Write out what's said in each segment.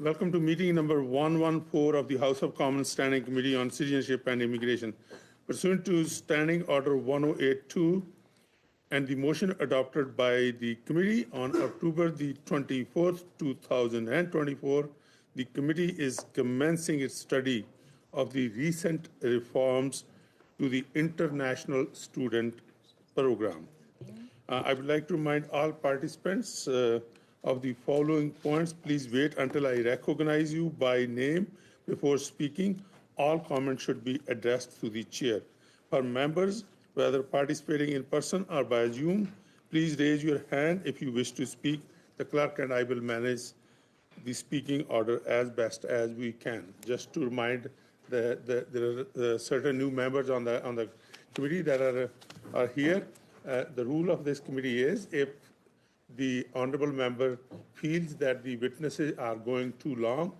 Welcome to meeting number 114 of the House of Commons Standing Committee on Citizenship and Immigration. Pursuant to Standing Order 1082 and the motion adopted by the committee on October the 24th, 2024, the committee is commencing its study of the recent reforms to the International Student Program. I would like to remind all participants of the following points. Please wait until I recognize you by name before speaking. All comments should be addressed to the chair. For members, whether participating in person or by Zoom, please raise your hand if you wish to speak. The clerk and I will manage the speaking order as best as we can. Just to remind there are certain new members on the committee that are here. The rule of this committee is if the honorable member feels that the witnesses are going too long,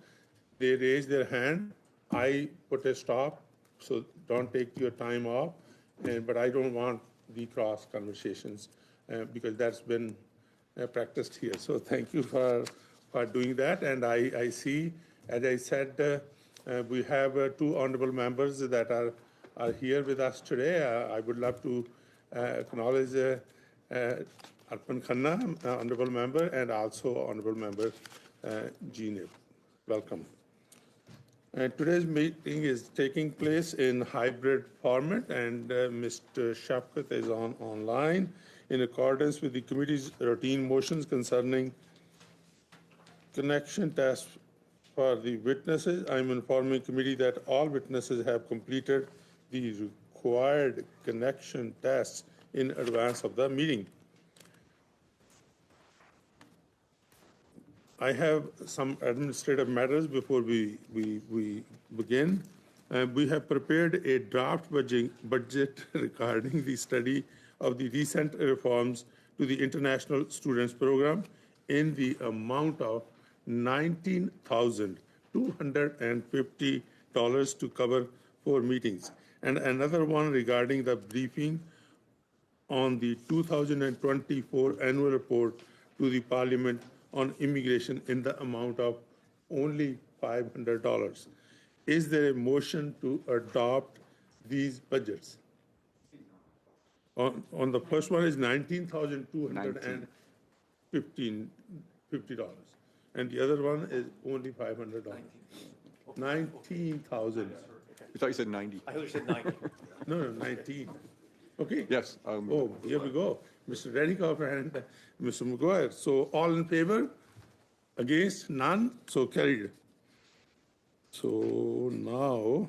they raise their hand. I put a stop, so don't take your time off. But I don't want the cross conversations because that's been practiced here. So thank you for doing that. And I see, as I said, we have two honorable members that are here with us today. I would love to acknowledge Arpan Khanna, honorable member, and also honorable member Jeanne. Welcome. Today's meeting is taking place in hybrid format, and Mr. Shafkat is online in accordance with the committee's routine motions concerning connection tests for the witnesses. I'm informing committee that all witnesses have completed the required connection tests in advance of the meeting. I have some administrative matters before we begin. We have prepared a draft budget regarding the study of the recent reforms to the International Students Program in the amount of $19,250 to cover 4 meetings, and another one regarding the briefing on the 2024 annual report to the Parliament on immigration in the amount of only $500. Is there a motion to adopt these budgets? On the first one is $19,250, and the other one is only $500. 19,000. I thought you said 90. I thought you said 90. No, 19. Okay. Yes. Oh, here we go. Mr. Redikoff and Mr. McGuire. So all in favor? Against? None? So carried. So now,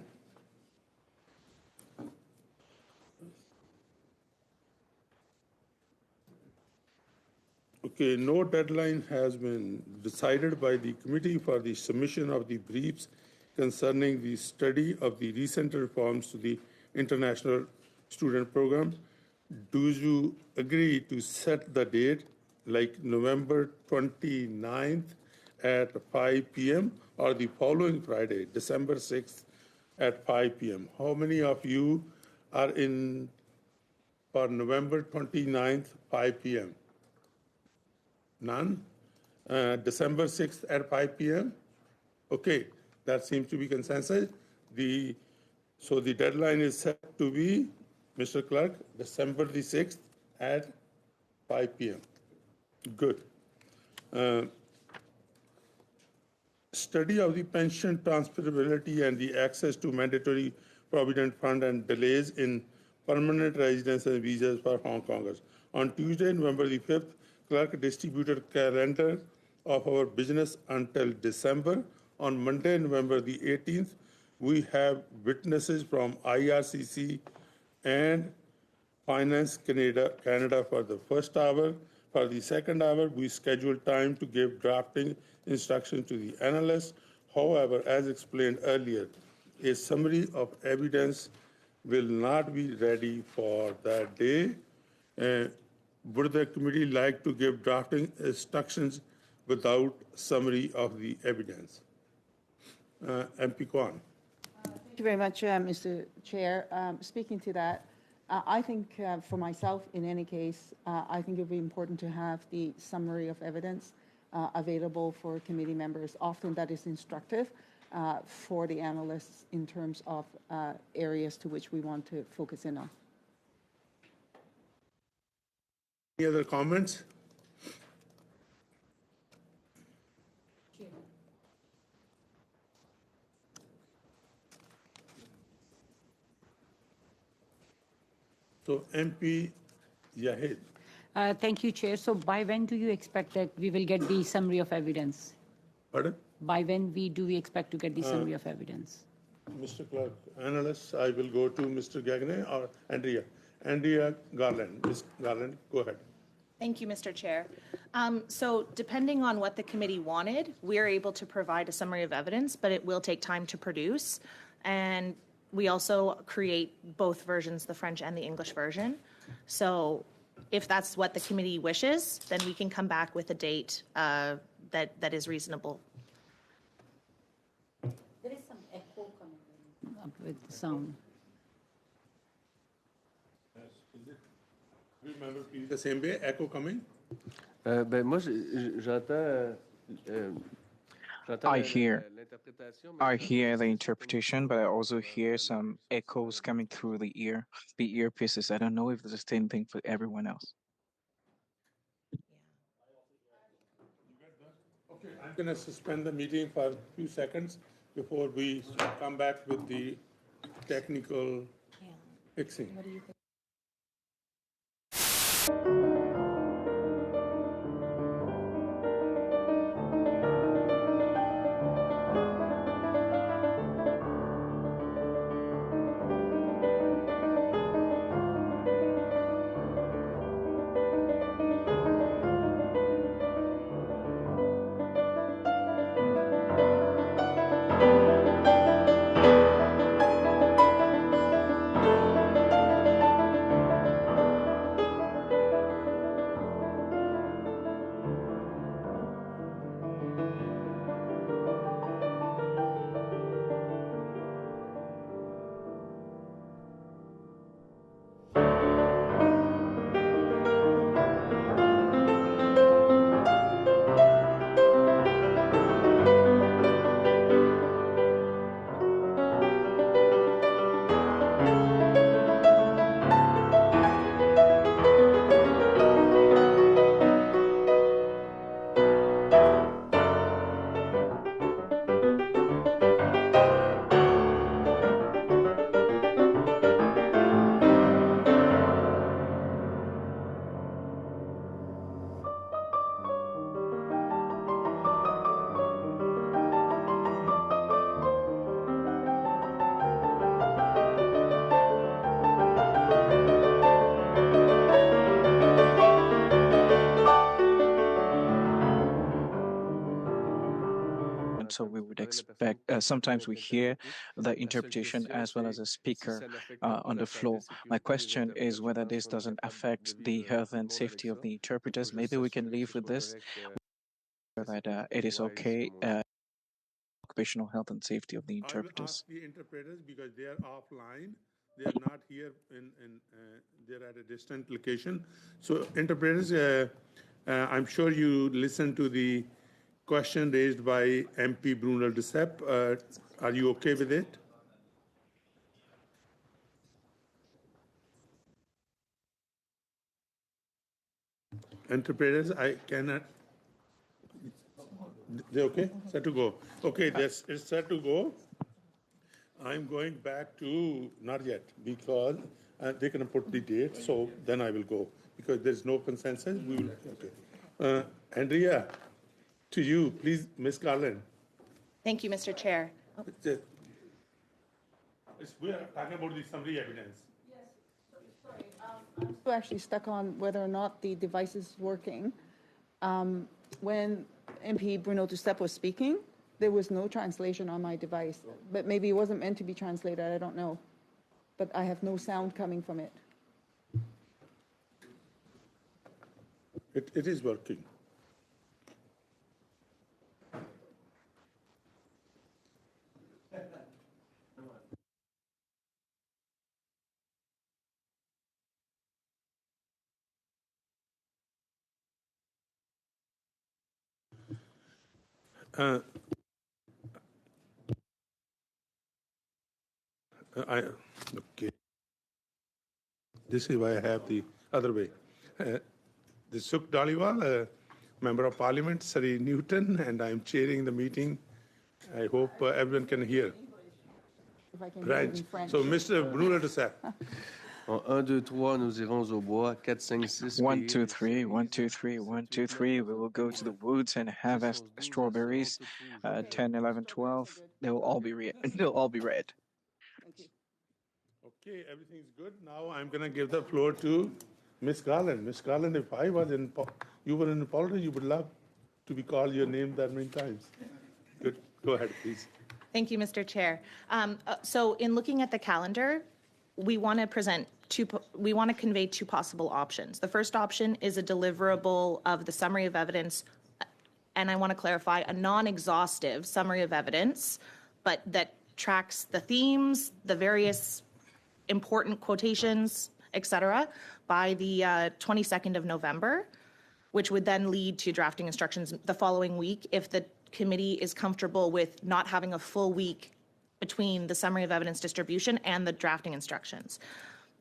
okay, no deadline has been decided by the committee for the submission of the briefs concerning the study of the recent reforms to the International Student Program. Do you agree to set the date like November 29th at 5 p.m. or the following Friday, December 6th at 5 p.m.? How many of you are in for November 29th, 5 p.m.? None? December 6th at 5 p.m.? Okay, that seems to be consensus. So the deadline is set to be, Mr. Clerk, December the 6th at 5 p.m. Good. Study of the pension transferability and the access to mandatory provident fund and delays in permanent residence and visas for Hong Kongers. On Tuesday, November the 5th, Clerk distributed calendar of our business until December. On Monday, November the 18th, we have witnesses from IRCC and Finance Canada for the first hour. For the second hour, we scheduled time to give drafting instructions to the analysts. However, as explained earlier, a summary of evidence will not be ready for that day. Would the committee like to give drafting instructions without summary of the evidence? MP Kwan. Thank you very much, Mr. Chair. Speaking to that, I think for myself, in any case, I think it would be important to have the summary of evidence available for committee members. Often that is instructive for the analysts in terms of areas to which we want to focus in on. Any other comments? So MP Yahid. Thank you, Chair. So by when do you expect that we will get the summary of evidence? Pardon? By when do we expect to get the summary of evidence? Mr. Clerk, analysts, I will go to Mr. Gagne or Andrea. Andrea Garland. Ms. Garland, go ahead. Thank you, Mr. Chair. So depending on what the committee wanted, we're able to provide a summary of evidence, but it will take time to produce. And we also create both versions, the French and the English version. So if that's what the committee wishes, then we can come back with a date that is reasonable. There is some echo coming up with the sound. Remember, please, the same way, echo coming? Ben moi, j'entends. I hear the interpretation, but I also hear some echoes coming through the earpieces. I don't know if it's the same thing for everyone else. Okay, I'm going to suspend the meeting for a few seconds before we come back with the technical fixing. What do you think? So we would expect, sometimes we hear the interpretation as well as a speaker on the floor. My question is whether this doesn't affect the health and safety of the interpreters. Maybe we can leave with this, that it is okay, occupational health and safety of the I will interpreters. ask the interpreters because they are offline. They are not here they're at a distant location. So interpreters, I'm sure you listened to the question raised by MP Brunel de Sepp. Are you okay with it? Interpreters, I cannot. They okay? Set to go. Okay, it's set to go. I'm going back to, not yet, because they're going to put the date, so then I will go. Because there's no consensus, we will, okay. Andrea, to you, please, Ms. Garland. Thank you, Mr. Chair. We are talking about the summary evidence. I'm still actually stuck on whether or not the device is working. When MP Bruno Duceppe was speaking, there was no translation on my device, but maybe it wasn't meant to be translated, I don't know. But I have no sound coming from it. It is working. Okay. This is why I have the other way. This is Sukh Dhaliwal, Member of Parliament, Surrey Newton, and I'm chairing the meeting. I hope everyone can hear. If I can hear it Right. in French. So, Mr. Bruno de Sapp. En 1, 2, 3, nous irons au bois. 4, 5, 6. 1, 2, 3, 1, 2, 3, 1, 2, 3. We will go to the woods and harvest strawberries. 10, 11, 12. They'll all be they'll all be red. Thank you. Okay, everything's good. Now I'm going to give the floor to Miss Garland. Miss Garland, if I was you were in politics, you would love to be called your name that many times. Good. Go ahead, please. Thank you, Mr. Chair. So in looking at the calendar, we want to convey two possible options. The first option is a deliverable of the summary of evidence, and I want to clarify, a non-exhaustive summary of evidence, but that tracks the themes, the various important quotations, et cetera, by the 22nd of November, which would then lead to drafting instructions the following week if the committee is comfortable with not having a full week between the summary of evidence distribution and the drafting instructions.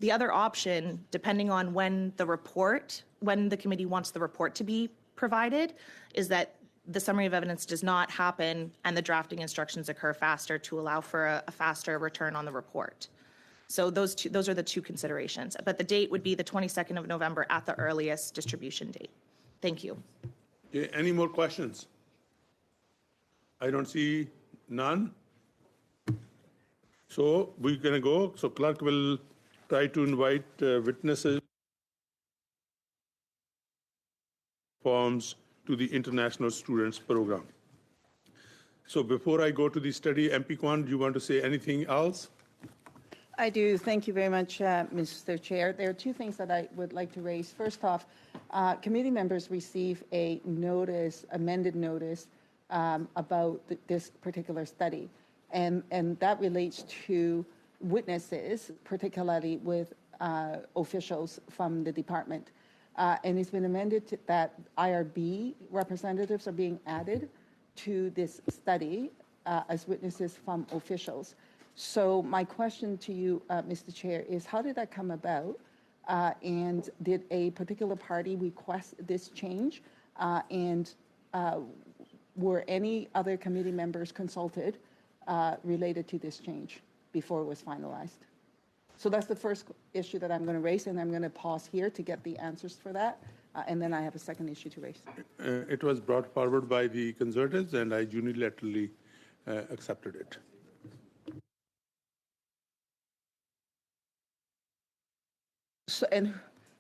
The other option, depending on when the committee wants the report to be provided, is that the summary of evidence does not happen and the drafting instructions occur faster to allow for a faster return on the report. So those are the two considerations. But the date would be the 22nd of November at the earliest distribution date. Thank you. Okay, any more questions? I don't see none. So we're going to go. So clerk will try to invite witnesses forms to the International Students Program. So before I go to the study, MP Kwan, do you want to say anything else? I do. Thank you very much, Mr. Chair. There are two things that I would like to raise. First off, committee members receive a notice, amended notice, about this particular study. And that relates to witnesses, particularly with officials from the department. And it's been amended that IRB representatives are being added to this study as witnesses from officials. So my question to you, Mr. Chair, is how did that come about? And did a particular party request this change? And were any other committee members consulted related to this change before it was finalized? So that's the first issue that I'm going to raise, and I'm going to pause here to get the answers for that. And then I have a second issue to raise. It was brought forward by the Conservatives, and I unilaterally accepted it. So, and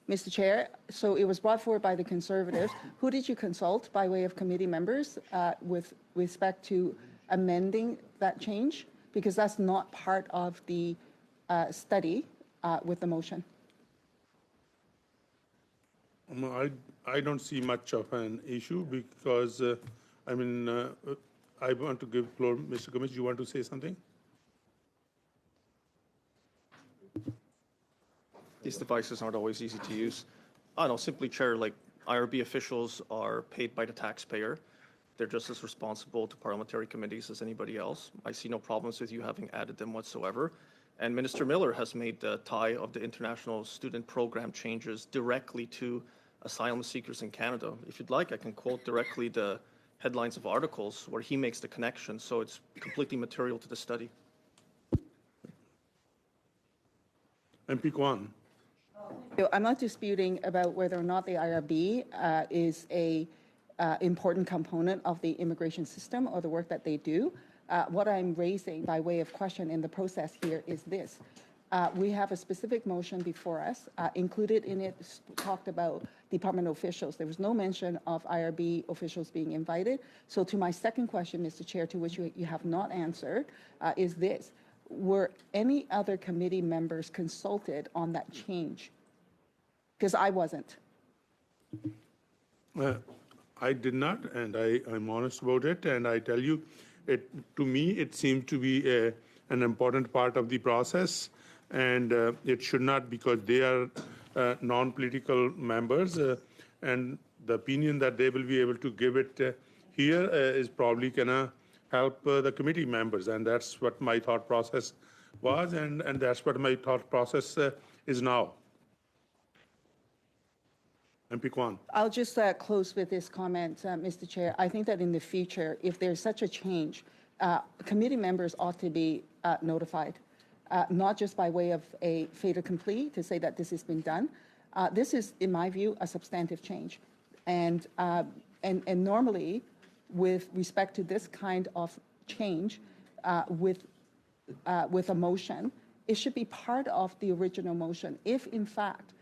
Mr. Chair, so it was brought forward by the Conservatives. Who did you consult by way of committee members with respect to amending that change? Because that's not part of the study with the motion. I don't see much of an issue because, I want to give floor. Mr. Gomez, you want to say something? These devices aren't always easy to use. I don't know, simply, Chair, like IRB officials are paid by the taxpayer. They're just as responsible to parliamentary committees as anybody else. I see no problems with you having added them whatsoever. And Minister Miller has made the tie of the international student program changes directly to asylum seekers in Canada. If you'd like, I can quote directly the headlines of articles where he makes the connection, so it's completely material to the study. MP Kwan. I'm not disputing about whether or not the IRB is a important component of the immigration system or the work that they do. What I'm raising by way of question in the process here is this. We have a specific motion before us. Included in it talked about department officials. There was no mention of IRB officials being invited. So to my second question, Mr. Chair, to which you have not answered, is this. Were any other committee members consulted on that change? Because I wasn't. I did not, and I'm honest about it. And I tell you, to me, it seemed to be an important part of the process. And it should not, because they are non-political members. And the opinion that they will be able to give it here is probably gonna help the committee members, and that's what my thought process was, and that's what my thought process is now. MP Kwan. I'll just close with this comment, Mr. Chair. I think that in the future, if there's such a change, committee members ought to be notified, not just by way of a fait accompli to say that this has been done. This is, in my view, a substantive change. And normally, with respect to this kind of change, with a motion, it should be part of the original motion. If, in fact,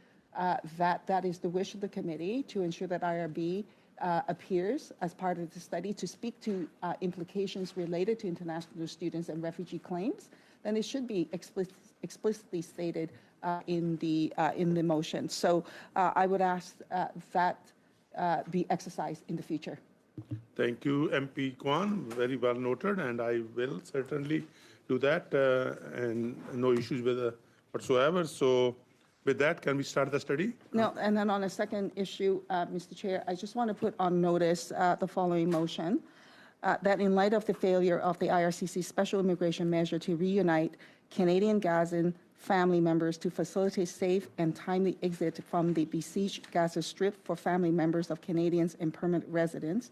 that is the wish of the committee to ensure that IRB appears as part of the study to speak to implications related to international students and refugee claims, then it should be explicitly stated in the motion. So I would ask that be exercised in the future. Thank you, MP Kwan. Very well noted, and I will certainly do that, and no issues with whatsoever. So with that, can we start the study? No, and then on a second issue, Mr. Chair, I just want to put on notice the following motion, that in light of the failure of the IRCC special immigration measure to reunite Canadian Gazan family members to facilitate safe and timely exit from the besieged Gaza Strip for family members of Canadians and permanent residents,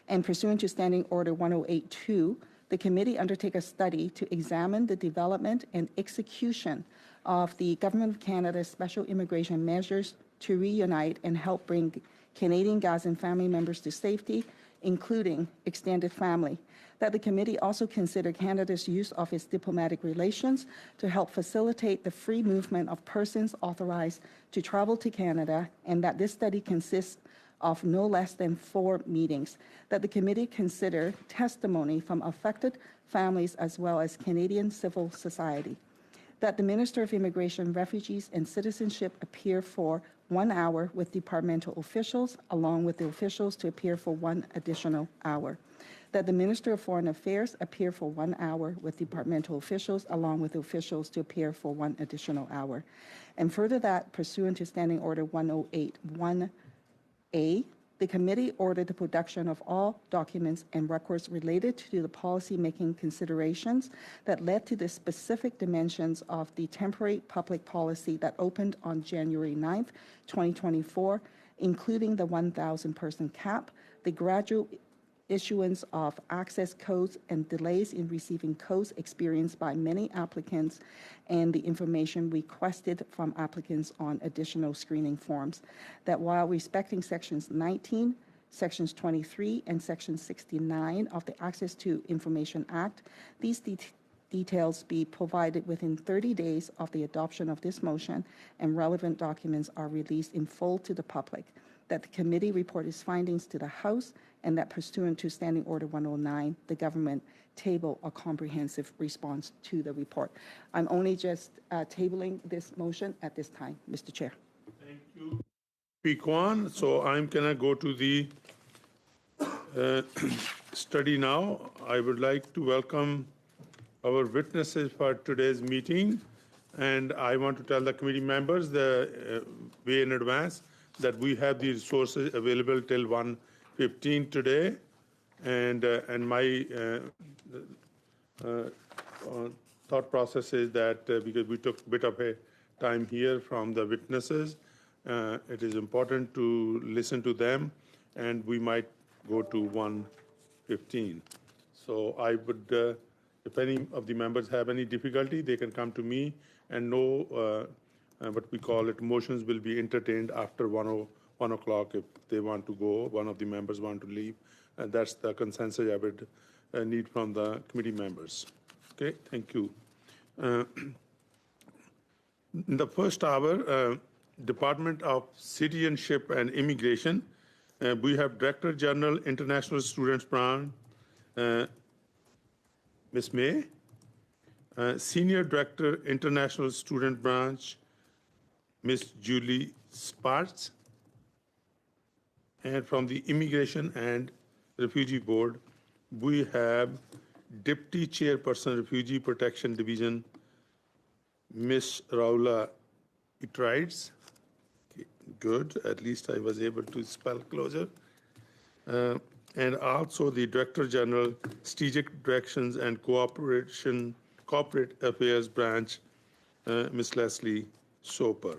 and pursuant to Standing Order 1082, the committee undertake a study to examine the development and execution of the Government of Canada's special immigration measures to reunite and help bring Canadian Gazan family members to safety, including extended family. That the committee also consider Canada's use of its diplomatic relations to help facilitate the free movement of persons authorized to travel to Canada, and that this study consists of no less than 4 meetings. That the committee consider testimony from affected families as well as Canadian civil society. That the Minister of Immigration, Refugees and Citizenship appear for 1 hour with departmental officials, along with the officials to appear for 1 additional hour. That the Minister of Foreign Affairs appear for 1 hour with departmental officials, along with the officials to appear for 1 additional hour. And further that, pursuant to Standing Order 1081A, the committee ordered the production of all documents and records related to the policy-making considerations that led to the specific dimensions of the temporary public policy that opened on January 9th, 2024, including the 1,000-person cap, the gradual issuance of access codes and delays in receiving codes experienced by many applicants, and the information requested from applicants on additional screening forms. That while respecting Sections 19, Sections 23, and Section 69 of the Access to Information Act, these details be provided within 30 days of the adoption of this motion, and relevant documents are released in full to the public. That the committee report its findings to the House, and that pursuant to Standing Order 109, the government table a comprehensive response to the report. I'm only just tabling this motion at this time, Mr. Chair. Thank you, P. Kwan. So I'm going to go to the study now. I would like to welcome our witnesses for today's meeting, and I want to tell the committee members way in advance that we have the resources available till 1:15 today, and my thought process is that because we took a bit of a time here from the witnesses, it is important to listen to them, and we might go to 1:15. So I would, if any of the members have any difficulty, they can come to me, and know what we call it, motions will be entertained after 1 o'clock if they want to go, one of the members want to leave. And that's the consensus I would need from the committee members. Okay, thank you. In the first hour, Department of Citizenship and Immigration, we have Director General International Students Branch, Ms. May, Senior Director International Student Branch, Ms. Julie Sparks, and from the Immigration and Refugee Board, we have Deputy Chairperson, Refugee Protection Division, Ms. Raula Itrides. Okay, good, at least I was able to spell closer. and also the Director General, Strategic Directions and Corporate Affairs Branch, Ms. Leslie Soper.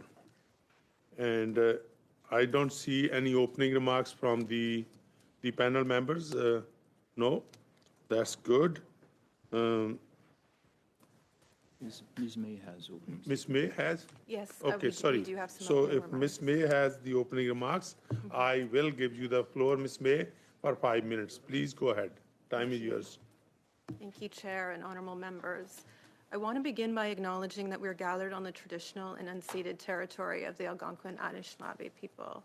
And I don't see any opening remarks from the panel members. No, that's good. Ms. May has opening. Ms. May has? Yes, Okay, we sorry. do have some So opening if Ms. May has the opening remarks, Mm-hmm. I will give you the floor, Ms. May, for 5 minutes. Please go ahead. Time is yours. Thank you, Chair and honorable members. I want to begin by acknowledging that we're gathered on the traditional and unceded territory of the Algonquin Anishinaabe people.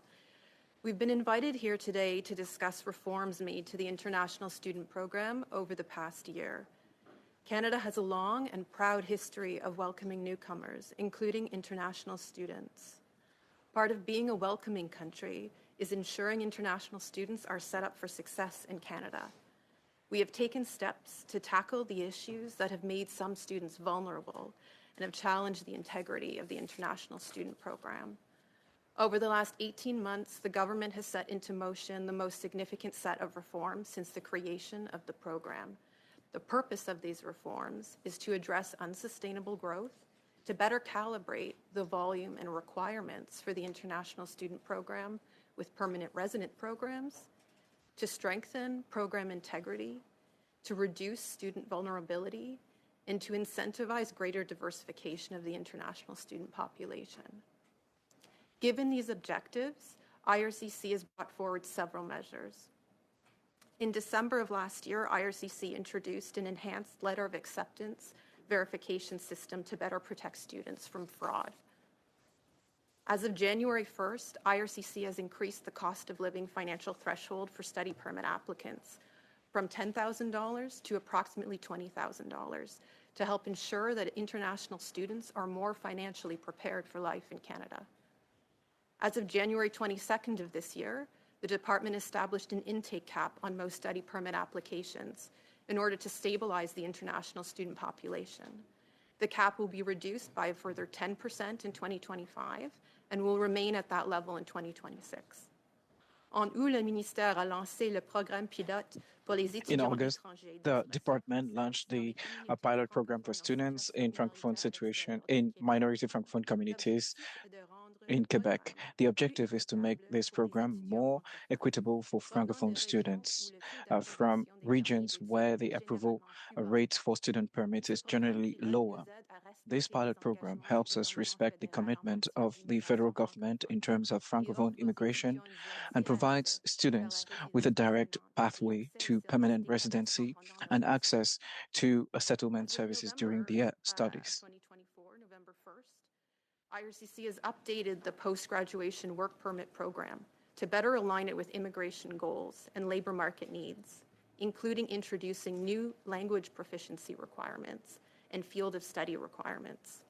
We've been invited here today to discuss reforms made to the International Student Program over the past year. Canada has a long and proud history of welcoming newcomers, including international students. Part of being a welcoming country is ensuring international students are set up for success in Canada. We have taken steps to tackle the issues that have made some students vulnerable and have challenged the integrity of the International Student Program. Over the last 18 months, the government has set into motion the most significant set of reforms since the creation of the program. The purpose of these reforms is to address unsustainable growth, to better calibrate the volume and requirements for the International Student Program with permanent resident programs, to strengthen program integrity, to reduce student vulnerability, and to incentivize greater diversification of the international student population. Given these objectives, IRCC has brought forward several measures. In December of last year, IRCC introduced an enhanced letter of acceptance verification system to better protect students from fraud. As of January 1st, IRCC has increased the cost of living financial threshold for study permit applicants from $10,000 to approximately $20,000 to help ensure that international students are more financially prepared for life in Canada. As of January 22nd of this year, the department established an intake cap on most study permit applications in order to stabilize the international student population. The cap will be reduced by a further 10% in 2025 and will remain at that level in 2026. En août, le ministère a lancé le programme pilote pour les In étudiants August, étrangers. the department launched the pilot program for students in francophone situation in minority francophone communities in Quebec. The objective is to make this program more equitable for francophone students from regions where the approval rate for student permits is generally lower. This pilot program helps us respect the commitment of the federal government in terms of francophone immigration and provides students with a direct pathway to permanent residency and access to settlement services during their studies. 2024, November 1st, IRCC has updated the post-graduation work permit program to better align it with immigration goals and labor market needs, including introducing new language proficiency requirements and field of study requirements.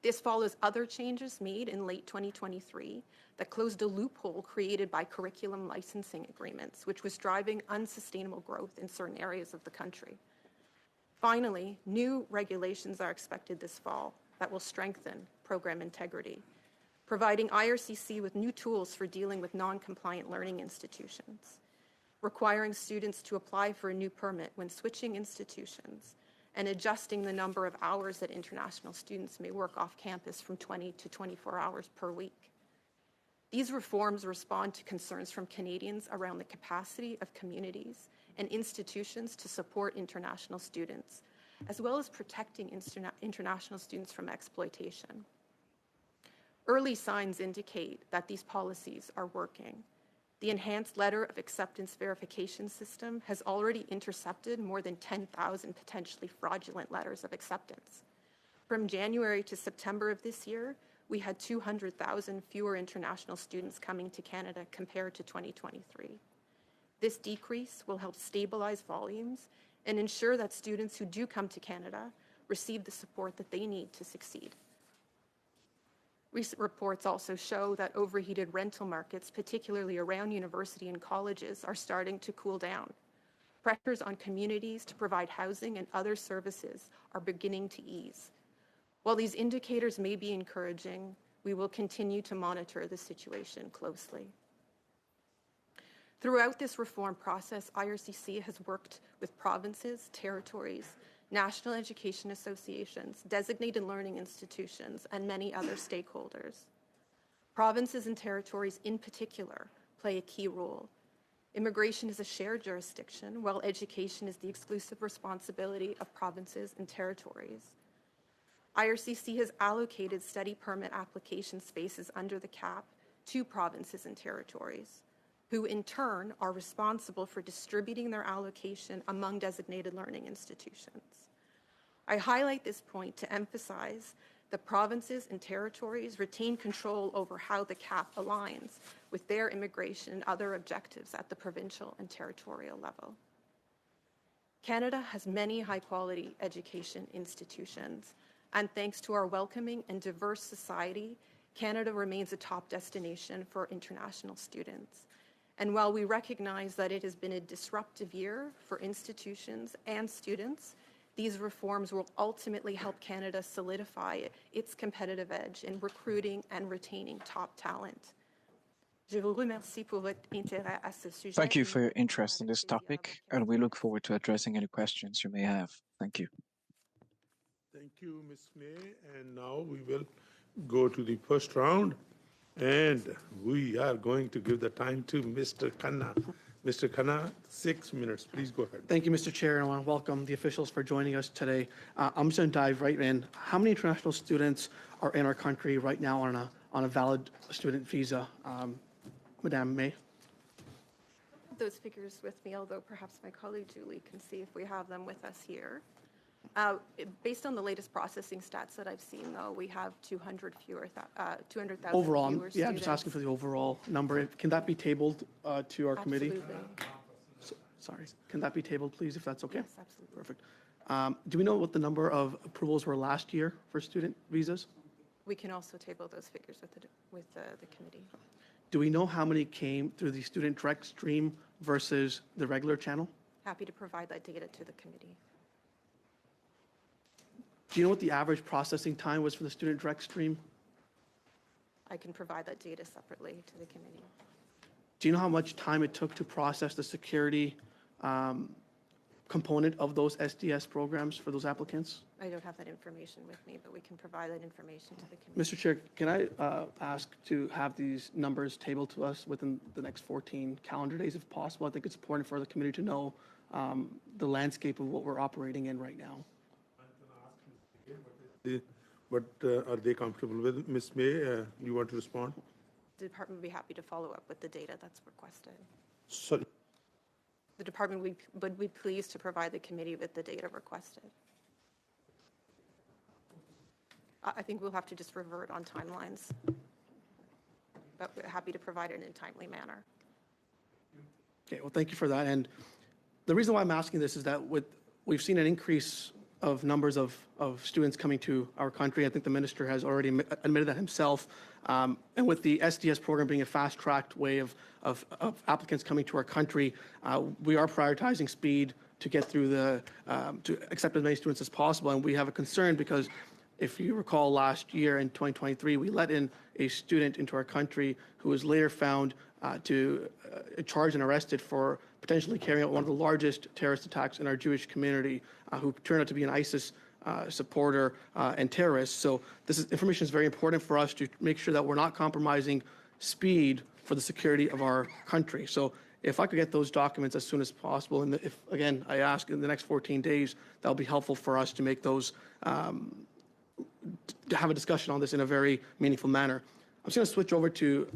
This follows other changes made in late 2023 that closed a loophole created by curriculum licensing agreements, which was driving unsustainable growth in certain areas of the country. Finally, new regulations are expected this fall that will strengthen program integrity, providing IRCC with new tools for dealing with non-compliant learning institutions, requiring students to apply for a new permit when switching institutions, and adjusting the number of hours that international students may work off campus from 20 to 24 hours per week. These reforms respond to concerns from Canadians around the capacity of communities and institutions to support international students, as well as protecting international students from exploitation. Early signs indicate that these policies are working. The enhanced letter of acceptance verification system has already intercepted more than 10,000 potentially fraudulent letters of acceptance. From January to September of this year, we had 200,000 fewer international students coming to Canada compared to 2023. This decrease will help stabilize volumes and ensure that students who do come to Canada receive the support that they need to succeed. Recent reports also show that overheated rental markets, particularly around university and colleges, are starting to cool down. Pressures on communities to provide housing and other services are beginning to ease. While these indicators may be encouraging, we will continue to monitor the situation closely. Throughout this reform process, IRCC has worked with provinces, territories, national education associations, designated learning institutions, and many other stakeholders. Provinces and territories in particular play a key role. Immigration is a shared jurisdiction, while education is the exclusive responsibility of provinces and territories. IRCC has allocated study permit application spaces under the cap to provinces and territories, who in turn are responsible for distributing their allocation among designated learning institutions. I highlight this point to emphasize that provinces and territories retain control over how the cap aligns with their immigration and other objectives at the provincial and territorial level. Canada has many high-quality education institutions, and thanks to our welcoming and diverse society, Canada remains a top destination for international students. And while we recognize that it has been a disruptive year for institutions and students, these reforms will ultimately help Canada solidify its competitive edge in recruiting and retaining top talent. Thank you for your interest in this topic, and we look forward to addressing any questions you may have. Thank you. Thank you, Ms. May. And now we will go to the first round, and we are going to give the time to Mr. Khanna. Mr. Khanna, 6 minutes. Please go ahead. Thank you, Mr. Chair, and I want to welcome the officials for joining us today. I'm just going to dive right in. How many international students are in our country right now on a valid student visa? Madame May? Those figures with me, although perhaps my colleague Julie can see if we have them with us here. Based on the latest processing stats that I've seen, though, we have 200,000 Overall, fewer yeah, I'm just asking for the overall number. Can that be tabled to our committee? Absolutely. Sorry. Can that be tabled, please, if that's okay? Yes, absolutely. Perfect. Do we know what the number of approvals were last year for student visas? We can also table those figures with the committee. Do we know how many came through the student direct stream versus the regular channel? Happy to provide that data to the committee. Do you know what the average processing time was for the student direct stream? I can provide that data separately to the committee. Do you know how much time it took to process the security component of those SDS programs for those applicants? I don't have that information with me, but we can provide that information to the committee. Mr. Chair, can I ask to have these numbers tabled to us within the next 14 calendar days if possible? I think it's important for the committee to know the landscape of what we're operating in right now. But are they comfortable with it? Ms. May, you want to respond? The department would be happy to follow up with the data that's requested. Sorry. The department would be pleased to provide the committee with the data requested. I think we'll have to just revert on timelines, but we're happy to provide it in a timely manner. Okay, well, thank you for that. And the reason why I'm asking this is that we've seen an increase of numbers of students coming to our country. I think the minister has already admitted that himself. And with the SDS program being a fast-tracked way of applicants coming to our country, we are prioritizing speed to get through to accept as many students as possible. And we have a concern because if you recall last year in 2023, we let in a student into our country who was later found charged and arrested for potentially carrying out one of the largest terrorist attacks in our Jewish community, who turned out to be an ISIS supporter and terrorist. So information is very important for us to make sure that we're not compromising speed for the security of our country. So if I could get those documents as soon as possible, and if, again, I ask in the next 14 days, that'll be helpful for us to make those, to have a discussion on this in a very meaningful manner. I'm just going to switch over to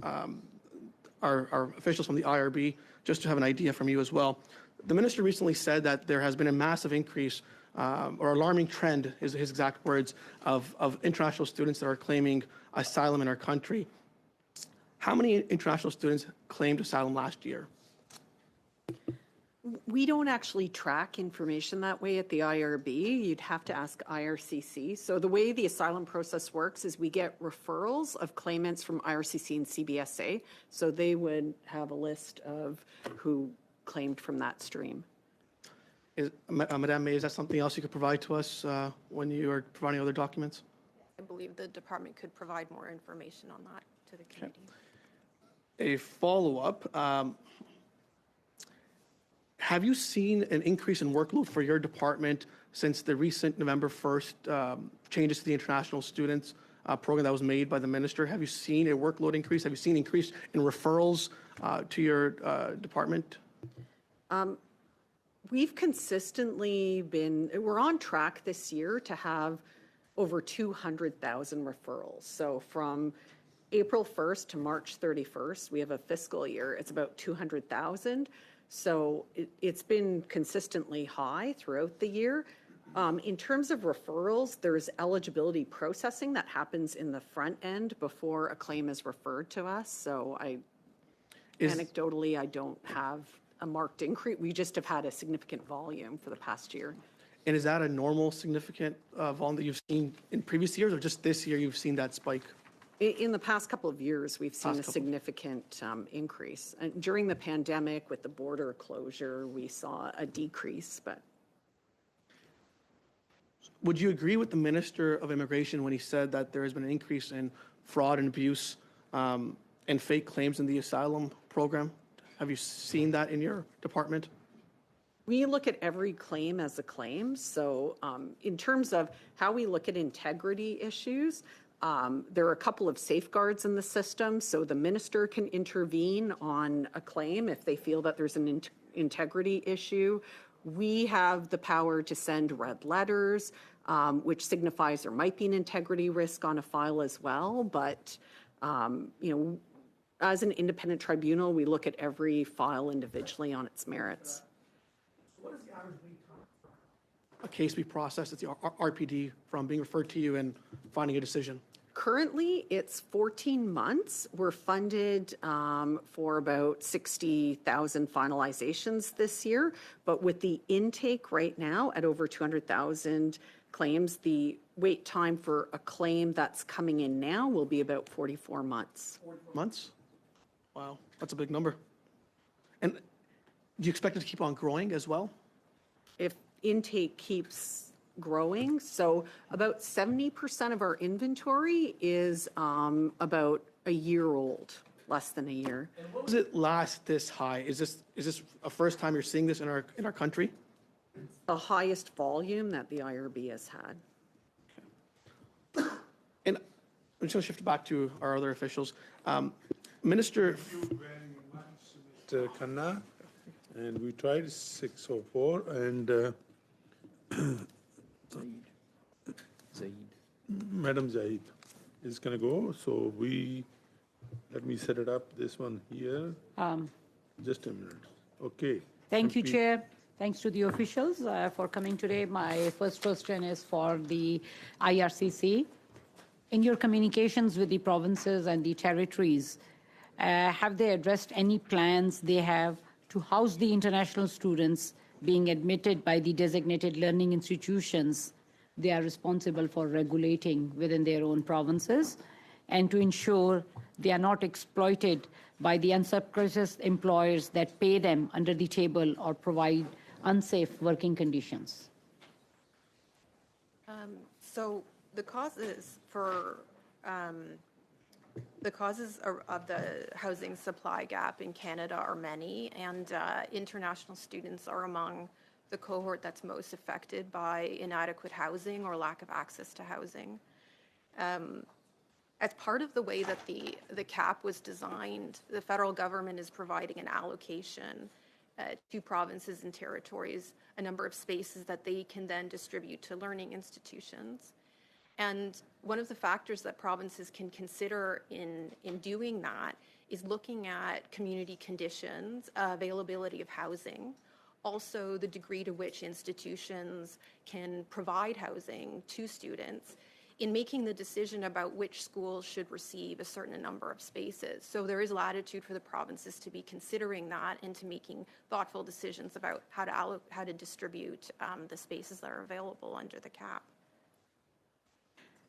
our officials from the IRB, just to have an idea from you as well. The minister recently said that there has been a massive increase, or alarming trend, is his exact words, of international students that are claiming asylum in our country. How many international students claimed asylum last year? We don't actually track information that way at the IRB. You'd have to ask IRCC. So the way the asylum process works is we get referrals of claimants from IRCC and CBSA. So they would have a list of who claimed from that stream. Madame May, is that something else you could provide to us when you are providing other documents? I believe the department could provide more information on that to the committee. A follow-up. Have you seen an increase in workload for your department since the recent November 1st changes to the international students program that was made by the minister? Have you seen a workload increase? Have you seen increase in referrals to your department? We've consistently we're on track this year to have over 200,000 referrals. So from April 1st to March 31st, we have a fiscal year, it's about 200,000. So it's been consistently high throughout the year. In terms of referrals, there's eligibility processing that happens in the front end before a claim is referred to us. So anecdotally, I don't have a marked increase. We just have had a significant volume for the past year. And is that a normal, significant volume that you've seen in previous years, or just this year you've seen that spike? In the past couple of years, we've seen a significant increase. And during the pandemic, with the border closure, we saw a decrease. But would you agree with the Minister of Immigration when he said that there has been an increase in fraud and abuse and fake claims in the asylum program? Have you seen that in your department? we look at every claim as a claim. So in terms of how we look at integrity issues, there are a couple of safeguards in the system. So the minister can intervene on a claim if they feel that there's an integrity issue. We have the power to send red letters, which signifies there might be an integrity risk on a file as well. But, as an independent tribunal, we look at every file individually on its merits. What is the average wait time for a case be processed at the RPD from being referred to you and finding a decision? Currently, it's 14 months. We're funded for about 60,000 finalizations this year. But with the intake right now at over 200,000 claims, the wait time for a claim that's coming in now will be about 44 months. 44 months? Wow, that's a big number. And do you expect it to keep on growing as well? If intake keeps growing, so about 70% of our inventory is about a year old, less than a year. And what was it last this high? Is this a first time you're seeing this in our country? The highest volume that the IRB has had. Okay. And I'm just going to shift back to our other officials. Minister. Thank you very much, Mr. Khanna. And we tried 604 and Zaid. Madam Zaid is going to go. So let me set it up, this one here. Just a minute. Okay. Thank you, Chair. Thanks to the officials for coming today. My first question is for the IRCC. In your communications with the provinces and the territories, have they addressed any plans they have to house the international students being admitted by the designated learning institutions they are responsible for regulating within their own provinces, and to ensure they are not exploited by the unscrupulous employers that pay them under the table or provide unsafe working conditions? So the causes for the causes of the housing supply gap in Canada are many, and international students are among the cohort that's most affected by inadequate housing or lack of access to housing. As part of the way that the cap was designed, the federal government is providing an allocation to provinces and territories, a number of spaces that they can then distribute to learning institutions. And one of the factors that provinces can consider in doing that is looking at community conditions, availability of housing, also the degree to which institutions can provide housing to students in making the decision about which schools should receive a certain number of spaces. So there is latitude for the provinces to be considering that and to making thoughtful decisions about how to distribute the spaces that are available under the cap.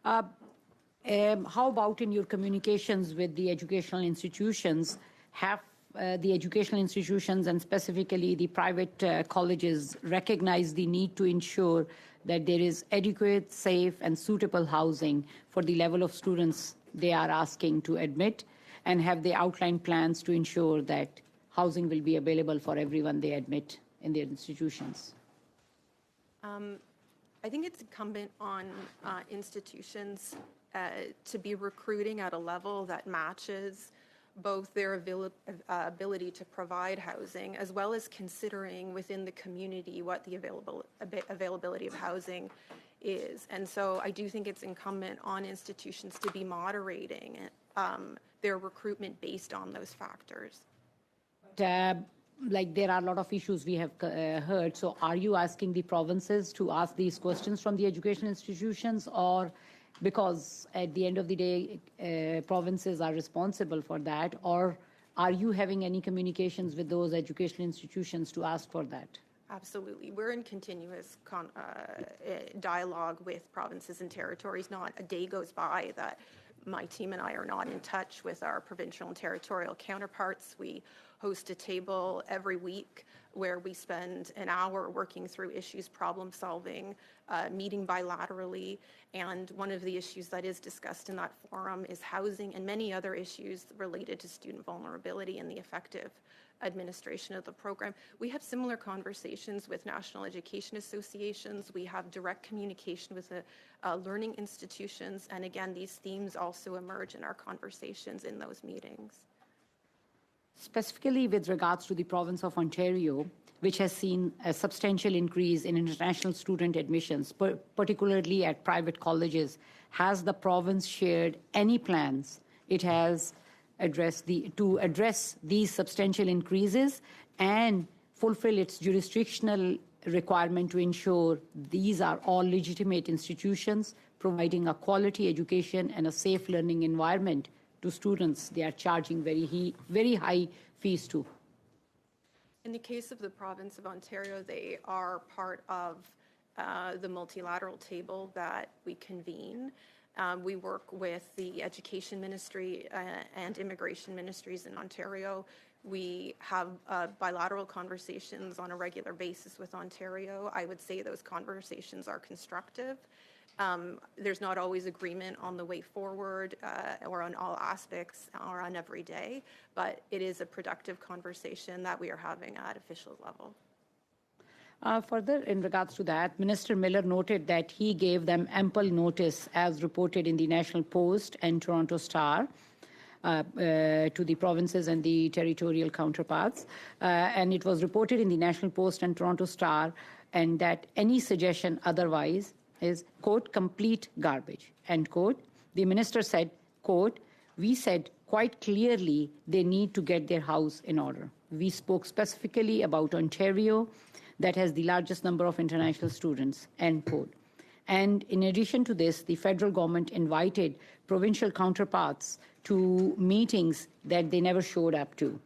How about in your communications with the educational institutions? Have the educational institutions and specifically the private colleges recognize the need to ensure that there is adequate, safe, and suitable housing for the level of students they are asking to admit? And have they outlined plans to ensure that housing will be available for everyone they admit in their institutions? I think it's incumbent on institutions to be recruiting at a level that matches both their ability to provide housing, as well as considering within the community what the availability of housing is. And so I do think it's incumbent on institutions to be moderating their recruitment based on those factors. Like there are a lot of issues we have heard. So are you asking the provinces to ask these questions from the education institutions, or because at the end of the day, provinces are responsible for that, or are you having any communications with those education institutions to ask for that? Absolutely. We're in continuous dialogue with provinces and territories. Not a day goes by that my team and I are not in touch with our provincial and territorial counterparts. We host a table every week where we spend an hour working through issues, problem solving, meeting bilaterally. And one of the issues that is discussed in that forum is housing and many other issues related to student vulnerability and the effective administration of the program. We have similar conversations with national education associations. We have direct communication with the learning institutions. And again, these themes also emerge in our conversations in those meetings. Specifically with regards to the province of Ontario, which has seen a substantial increase in international student admissions, particularly at private colleges, has the province shared any plans it has to address these substantial increases and fulfill its jurisdictional requirement to ensure these are all legitimate institutions providing a quality education and a safe learning environment to students they are charging very high fees to? In the case of the province of Ontario, they are part of the multilateral table that we convene. We work with the Education Ministry and Immigration Ministries in Ontario. We have bilateral conversations on a regular basis with Ontario. I would say those conversations are constructive. There's not always agreement on the way forward or on all aspects or on every day, but it is a productive conversation that we are having at official level. Further, in regards to that, Minister Miller noted that he gave them ample notice, as reported in the National Post and Toronto Star, to the provinces and the territorial counterparts. And it was reported in the National Post and Toronto Star, and that any suggestion otherwise is, quote, complete garbage, end quote. The minister said, quote, we said quite clearly they need to get their house in order. We spoke specifically about Ontario, that has the largest number of international students, end quote. And in addition to this, the federal government invited provincial counterparts to meetings that they never showed up to.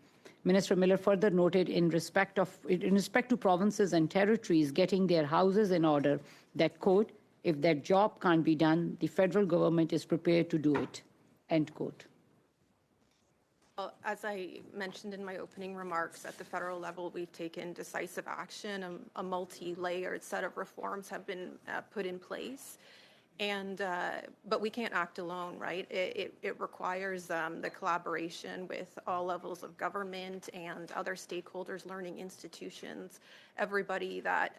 Minister Miller further noted in respect to provinces and territories getting their houses in order that, quote, if that job can't be done, the federal government is prepared to do it, end quote. Well, as I mentioned in my opening remarks, at the federal level, we've taken decisive action. A multi-layered set of reforms have been put in place. But we can't act alone, right? It requires the collaboration with all levels of government and other stakeholders, learning institutions, everybody that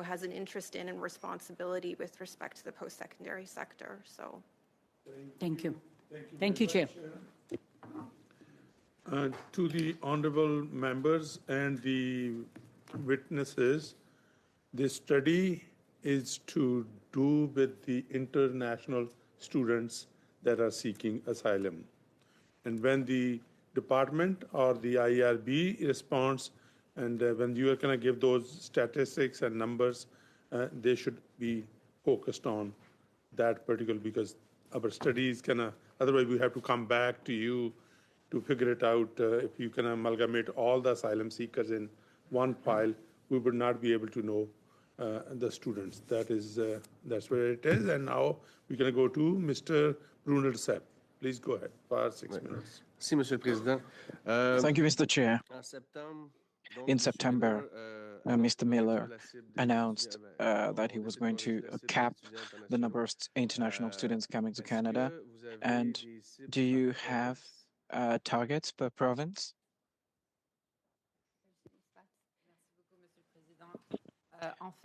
has an interest in and responsibility with respect to the post-secondary sector. So, thank you. Thank you, Chair. To the honorable members and the witnesses, this study is to do with the international students that are seeking asylum. And when the department or the IRB responds, and when you are going to give those statistics and numbers, they should be focused on that particular, because our studies otherwise we have to come back to you to figure it out. If you can amalgamate all the asylum seekers in one file, we would not be able to know the students. That's where it is. And now we're going to go to Mr. Brunel Sepp. Please go ahead for 6 minutes. Merci, Monsieur le Président. Thank you, Mr. Chair. In September, Mr. Miller announced that he was going to cap the number of international students coming to Canada. And do you have targets per province?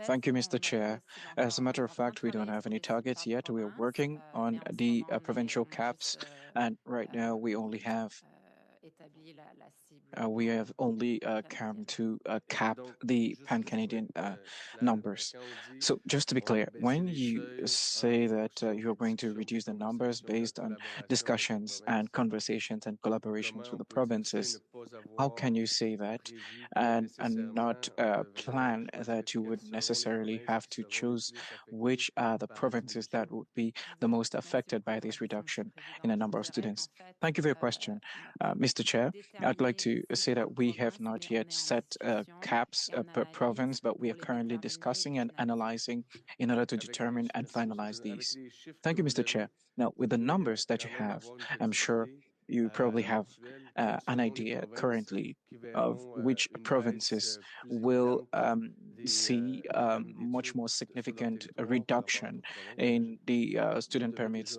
Thank you, Mr. Chair. As a matter of fact, we don't have any targets yet. We are working on the provincial caps, and right now we only have come to cap the pan-Canadian numbers. So just to be clear, when you say that you're going to reduce the numbers based on discussions and conversations and collaborations with the provinces, how can you say that and not plan that you would necessarily have to choose which are the provinces that would be the most affected by this reduction in the number of students? Thank you for your question, Mr. Chair. I'd like to say that we have not yet set caps per province, but we are currently discussing and analyzing in order to determine and finalize these. Thank you, Mr. Chair. Now, with the numbers that you have, I'm sure you probably have an idea currently of which provinces will see much more significant reduction in the student permits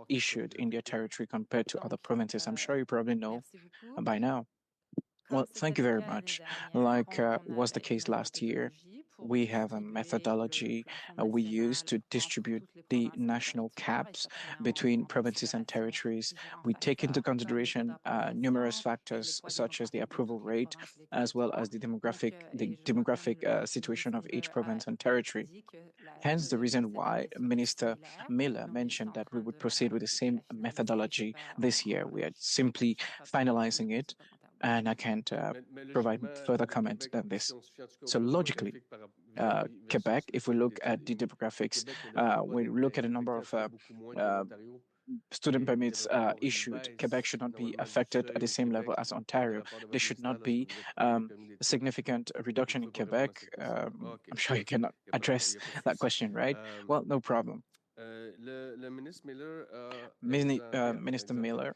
issued in their territory compared to other provinces. I'm sure you probably know by now. Well, thank you very much. Like was the case last year, we have a methodology we use to distribute the national caps between provinces and territories. We take into consideration numerous factors such as the approval rate, as well as the demographic situation of each province and territory. Hence the reason why Minister Miller mentioned that we would proceed with the same methodology this year. We are simply finalizing it, and I can't provide further comment than this. So logically, Quebec, if we look at the demographics, we look at a number of student permits issued, Quebec should not be affected at the same level as Ontario. There should not be a significant reduction in Quebec. I'm sure you cannot address that question, right? Well, no problem. Minister Miller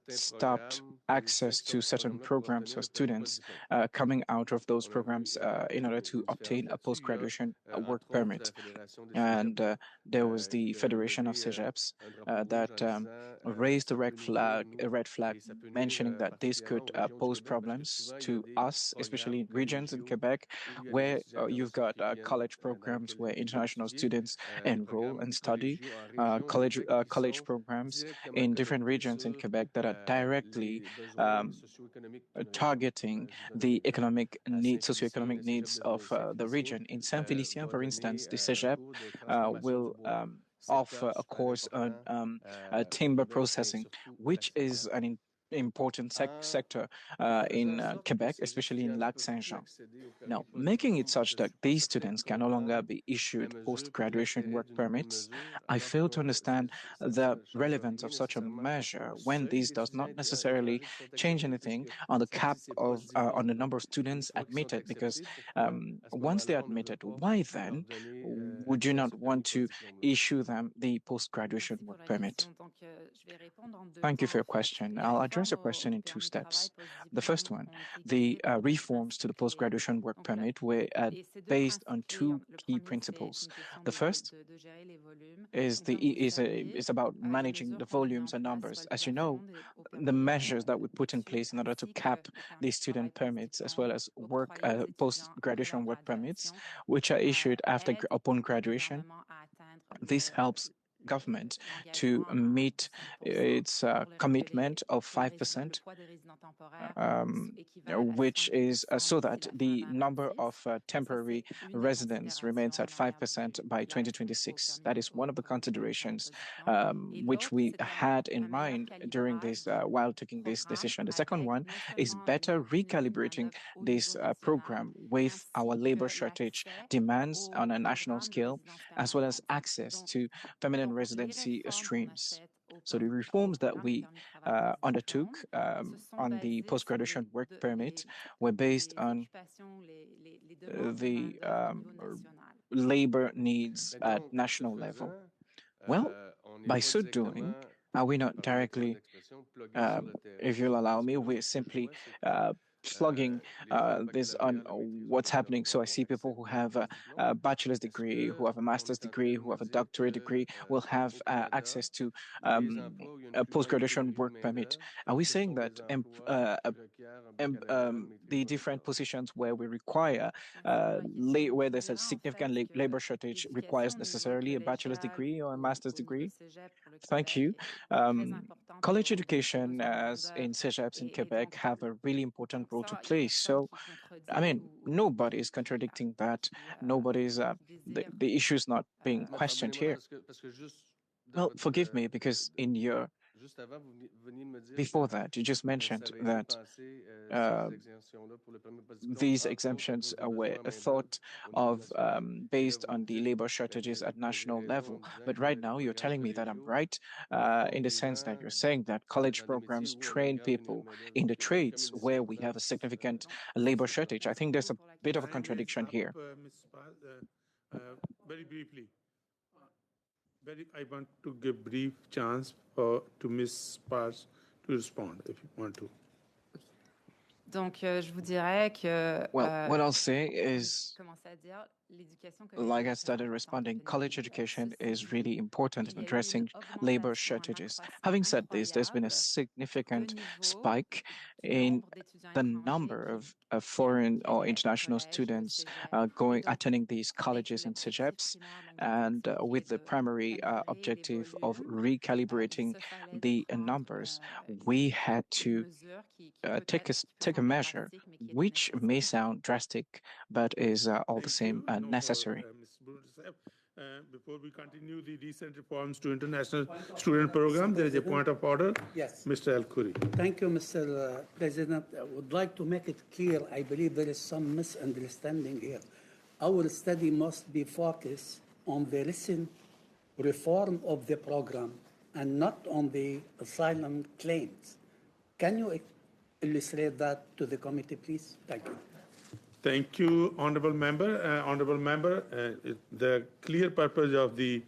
stopped access to certain programs for students coming out of those programs in order to obtain a post-graduation work permit. And there was the Federation of Cegeps that raised a red flag mentioning that this could pose problems to us, especially in regions in Quebec where you've got college programs where international students enroll and study, college programs in different regions in Quebec that are directly targeting the socioeconomic needs of the region. In Saint-Félicien, for instance, the CEGEP will offer a course on timber processing, which is an important sector in Quebec, especially in Lac Saint-Jean. Now, making it such that these students can no longer be issued post-graduation work permits, I fail to understand the relevance of such a measure when this does not necessarily change anything on the cap of on the number of students admitted. Because once they're admitted, why then would you not want to issue them the post-graduation work permit? Thank you for your question. I'll address your question in two steps. The first one, the reforms to the post-graduation work permit were based on two key principles. The first is about managing the volumes and numbers. As you know, the measures that we put in place in order to cap the student permits as well as post-graduation work permits, which are issued upon graduation, this helps government to meet its commitment of 5%, which is so that the number of temporary residents remains at 5% by 2026. That is one of the considerations which we had in mind during this while taking this decision. The second one is better recalibrating this program with our labor shortage demands on a national scale, as well as access to permanent residency streams. So the reforms that we undertook on the post-graduation work permit were based on the labor needs at national level. Well, by so doing, are we not directly, if you'll allow me, we're simply plugging this on what's happening. So I see people who have a bachelor's degree, who have a master's degree, who have a doctorate degree, will have access to a post-graduation work permit. Are we saying that the different positions where we require, where there's a significant labor shortage requires necessarily a bachelor's degree or a master's degree? Thank you. College education, as in CEGEPs in Quebec, have a really important role to play. So, I mean, nobody is contradicting that. Nobody's, the issue is not being questioned here. Well, forgive me, because in your before that, you just mentioned that these exemptions were a thought of based on the labor shortages at national level. But right now, you're telling me that I'm right in the sense that you're saying that college programs train people in the trades where we have a significant labor shortage. I think there's a bit of a contradiction here. Ms. Paz, very briefly. I want to give brief chance to Ms. Paz to respond, if you want to. Donc, je vous dirais que. Well, what I'll say is, like I started responding, college education is really important in addressing labor shortages. Having said this, there's been a significant spike in the number of foreign or international students attending these colleges and CEGEPs, and with the primary objective of recalibrating the numbers, we had to take a measure which may sound drastic, but is all the same necessary. Before we continue the recent reforms to international student program, there is a point of order. Yes. Mr. El-Khoury. Thank you, Mr. President. I would like to make it clear, I believe there is some misunderstanding here. Our study must be focused on the recent reform of the program and not on the asylum claims. Can you illustrate that to the committee, please? Thank you. Thank you, honorable member. The clear purpose of the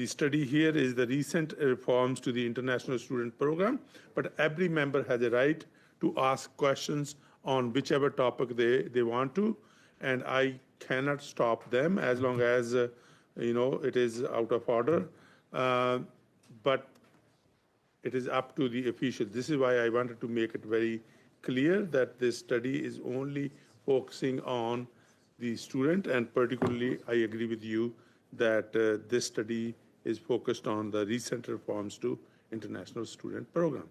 study here is the recent reforms to the international student program, but every member has a right to ask questions on whichever topic they want to, and I cannot stop them as long as it is out of order. But it is up to the officials. This is why I wanted to make it very clear that this study is only focusing on the student, and particularly I agree with you that this study is focused on the recent reforms to international student program.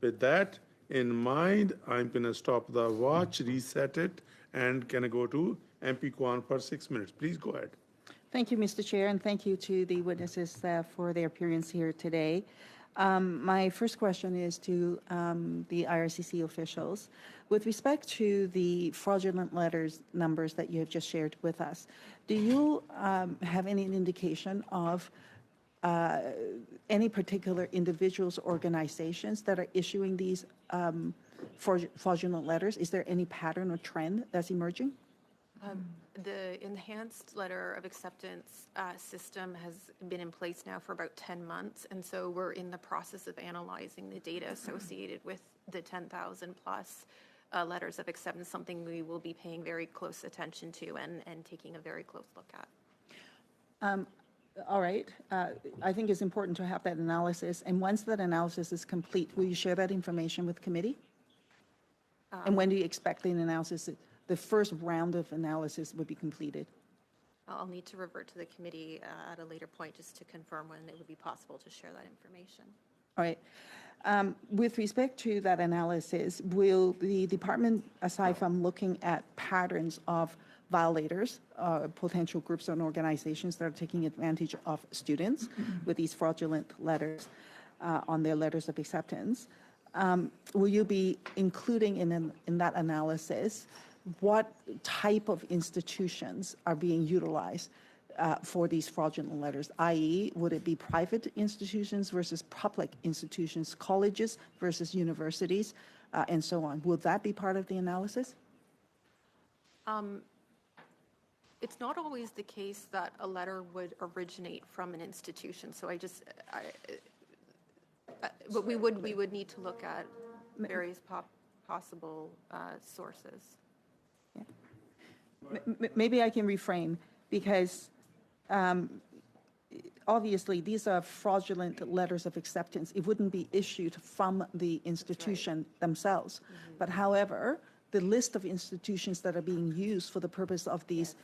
With that in mind, I'm going to stop the watch, reset it, and can I go to MP Kwan for 6 minutes. Please go ahead. Thank you, Mr. Chair, and thank you to the witnesses for their appearance here today. My first question is to the IRCC officials. With respect to the fraudulent letters numbers that you have just shared with us, do you have any indication of any particular individuals, organizations that are issuing these fraudulent letters? Is there any pattern or trend that's emerging? The enhanced letter of acceptance system has been in place now for about 10 months, and so we're in the process of analyzing the data associated with the 10,000 plus letters of acceptance, something we will be paying very close attention to and taking a very close look at. All right. I think it's important to have that analysis, and once that analysis is complete, will you share that information with committee? And when do you expect the analysis? The first round of analysis would be completed? I'll need to revert to the committee at a later point just to confirm when it would be possible to share that information. All right. With respect to that analysis, will the department, aside from looking at patterns of violators, potential groups and organizations that are taking advantage of students with these fraudulent letters on their letters of acceptance, will you be including in that analysis what type of institutions are being utilized for these fraudulent letters, i.e., would it be private institutions versus public institutions, colleges versus universities, and so on? Will that be part of the analysis? It's not always the case that a letter would originate from an institution, so but we would need to look at various possible sources. Maybe I can reframe, because obviously, these are fraudulent letters of acceptance. It wouldn't be issued from the institution themselves. But however, the list of institutions that are being used for the purpose of these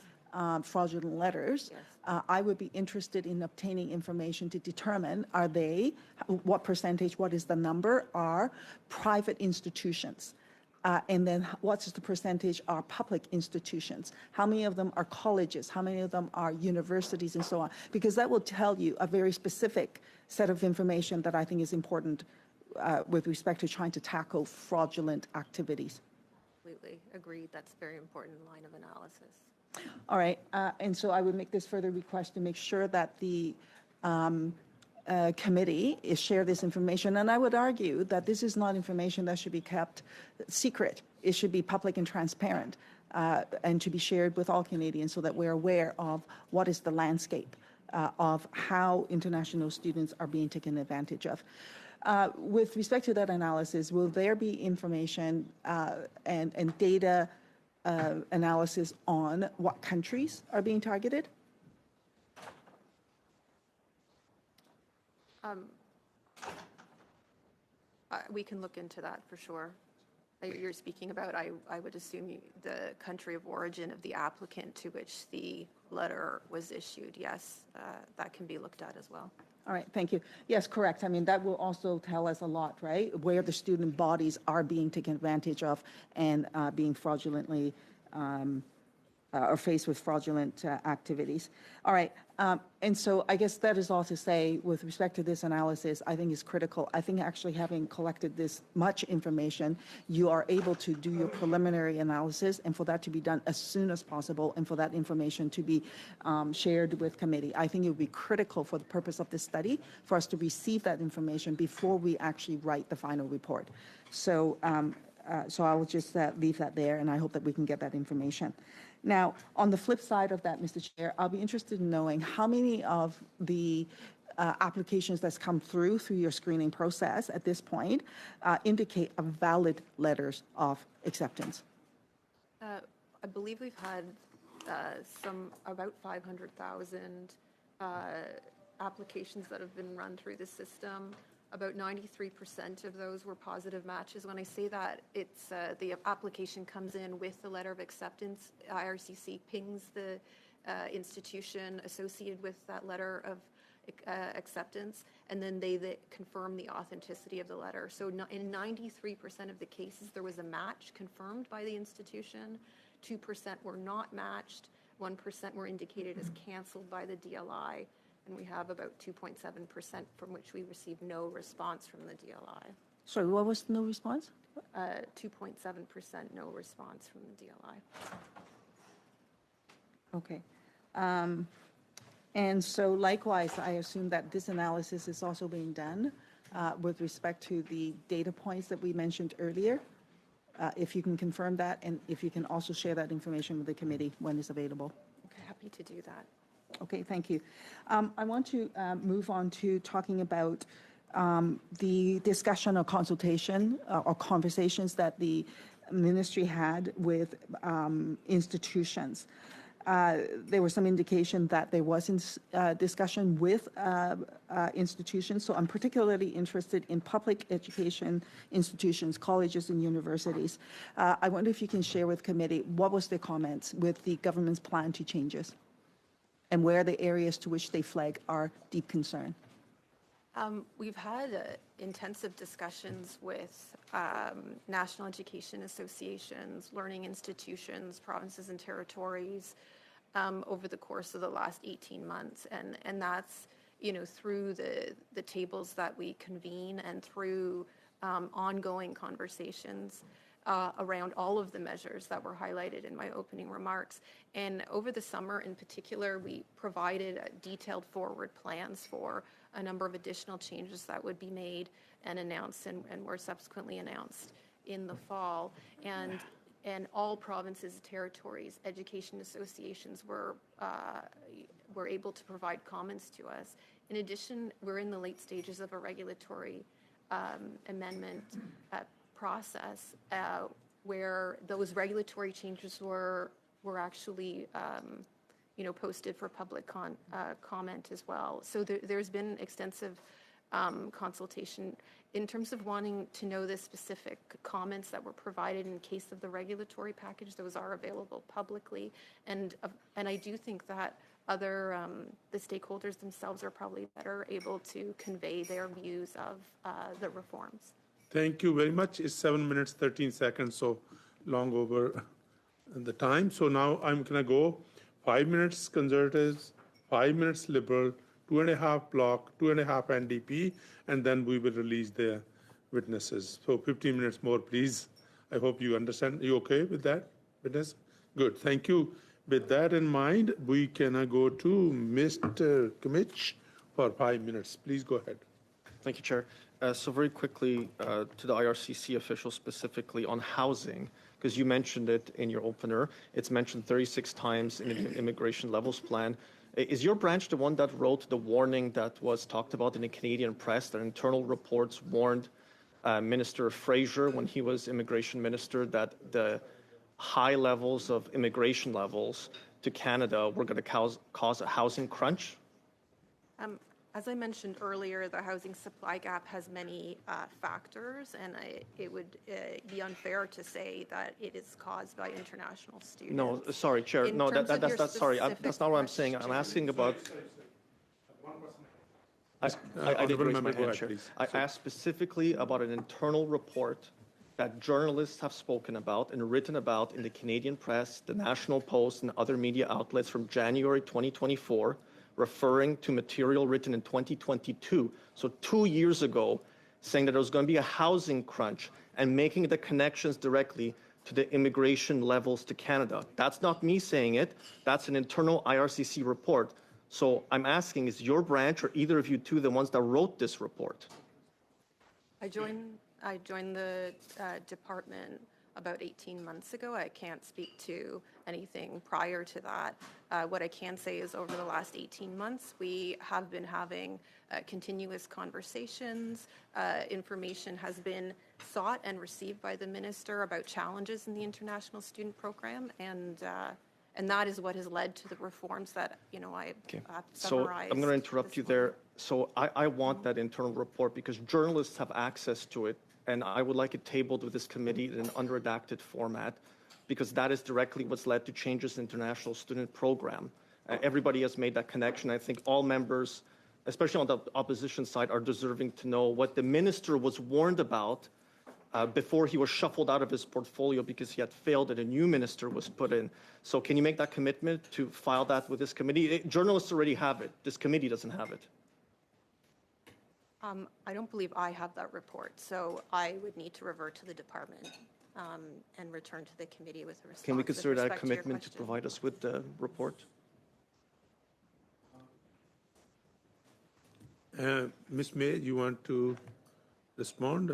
fraudulent letters, I would be interested in obtaining information to determine, are they, what percentage, what is the number, are private institutions? And then what's the percentage are public institutions? How many of them are colleges? How many of them are universities and so on? Because that will tell you a very specific set of information that I think is important with respect to trying to tackle fraudulent activities. Completely agreed. That's a very important line of analysis. All right, and so I would make this further request to make sure that the committee is share this information. And I would argue that this is not information that should be kept secret. It should be public and transparent and to be shared with all Canadians so that we're aware of what is the landscape of how international students are being taken advantage of. With respect to that analysis, will there be information and data analysis on what countries are being targeted? We can look into that for sure. You're speaking about, I would assume, the country of origin of the applicant to which the letter was issued. Yes, that can be looked at as well. All right, thank you. Yes, correct. I mean, that will also tell us a lot, right? Where the student bodies are being taken advantage of and being fraudulently or faced with fraudulent activities. All right, and so I guess that is all to say with respect to this analysis, I think is critical. I think actually having collected this much information, you are able to do your preliminary analysis and for that to be done as soon as possible and for that information to be shared with committee. I think it would be critical for the purpose of this study for us to receive that information before we actually write the final report. So, so I will just leave that there, and I hope that we can get that information. Now, on the flip side of that, Mr. Chair, I'll be interested in knowing how many of the applications that's come through your screening process at this point indicate a valid letters of acceptance. I believe we've had about 500,000 applications that have been run through the system. About 93% of those were positive matches. When I say that, it's the application comes in with the letter of acceptance. IRCC pings the institution associated with that letter of acceptance, and then they confirm the authenticity of the letter. So in 93% of the cases, there was a match confirmed by the institution. 2% were not matched. 1% were indicated as canceled by the DLI. And we have about 2.7% from which we received no response from the DLI. Sorry, what was no response? 2.7% no response from the DLI. Okay. And so likewise, I assume that this analysis is also being done with respect to the data points that we mentioned earlier. If you can confirm that, and if you can also share that information with the committee when it's available. Okay, happy to do that. Okay, thank you. I want to move on to talking about the discussion or consultation or conversations that the ministry had with institutions. There was some indication that there wasn't discussion with institutions, so I'm particularly interested in public education institutions, colleges and universities. I wonder if you can share with committee what was their comments with the government's plan to changes, and where the areas to which they flag are deep concern. We've had intensive discussions with national education associations, learning institutions, provinces and territories over the course of the last 18 months. And that's, through the tables that we convene and through ongoing conversations around all of the measures that were highlighted in my opening remarks. And over the summer in particular, we provided detailed forward plans for a number of additional changes that would be made and announced and were subsequently announced in the fall. And all provinces, territories, education associations were able to provide comments to us. In addition, we're in the late stages of a regulatory amendment process where those regulatory changes were actually posted for public comment as well. So there's been extensive consultation. In terms of wanting to know the specific comments that were provided in case of the regulatory package, those are available publicly. And I do think that the stakeholders themselves are probably better able to convey their views of the reforms. Thank you very much. It's 7 minutes, 13 seconds, so long over the time. So now I'm going to go 5 minutes Conservatives, 5 minutes Liberal, 2.5 Bloc, 2.5 NDP, and then we will release the witnesses. So 15 minutes more, please. I hope you understand. You okay with that, witness? Good, thank you. With that in mind, we can go to Mr. Kimmich for 5 minutes. Please go ahead. Thank you, Chair. So very quickly to the IRCC officials specifically on housing, because you mentioned it in your opener. It's mentioned 36 times in the immigration levels plan. Is your branch the one that wrote the warning that was talked about in the Canadian press that internal reports warned Minister Fraser when he was immigration minister that the high levels of immigration levels to Canada were going to cause a housing crunch? As I mentioned earlier, the housing supply gap has many factors, and it would be unfair to say that it is caused by international students. No, sorry, Chair. No, that's not what I'm saying. I'm asking about. I did raise my hand, Chair. I asked specifically about an internal report that journalists have spoken about and written about in the Canadian press, the National Post, and other media outlets from January 2024, referring to material written in 2022, so 2 years ago, saying that there was going to be a housing crunch and making the connections directly to the immigration levels to Canada. That's not me saying it. That's an internal IRCC report. So I'm asking, is your branch or either of you two the ones that wrote this report? I joined the department about 18 months ago. I can't speak to anything prior to that. What I can say is over the last 18 months, we have been having continuous conversations. Information has been sought and received by the minister about challenges in the international student program, and that is what has led to the reforms that I summarized. So I'm going to interrupt you there. So I want that internal report because journalists have access to it, and I would like it tabled with this committee in an unredacted format because that is directly what's led to changes in the international student program. Everybody has made that connection. I think all members, especially on the opposition side, are deserving to know what the minister was warned about before he was shuffled out of his portfolio because he had failed and a new minister was put in. So can you make that commitment to file that with this committee? Journalists already have it. This committee doesn't have it. I don't believe I have that report, so I would need to revert to the department and return to the committee with a response. Can we consider that a commitment to provide us with the report? Ms. May, you want to respond?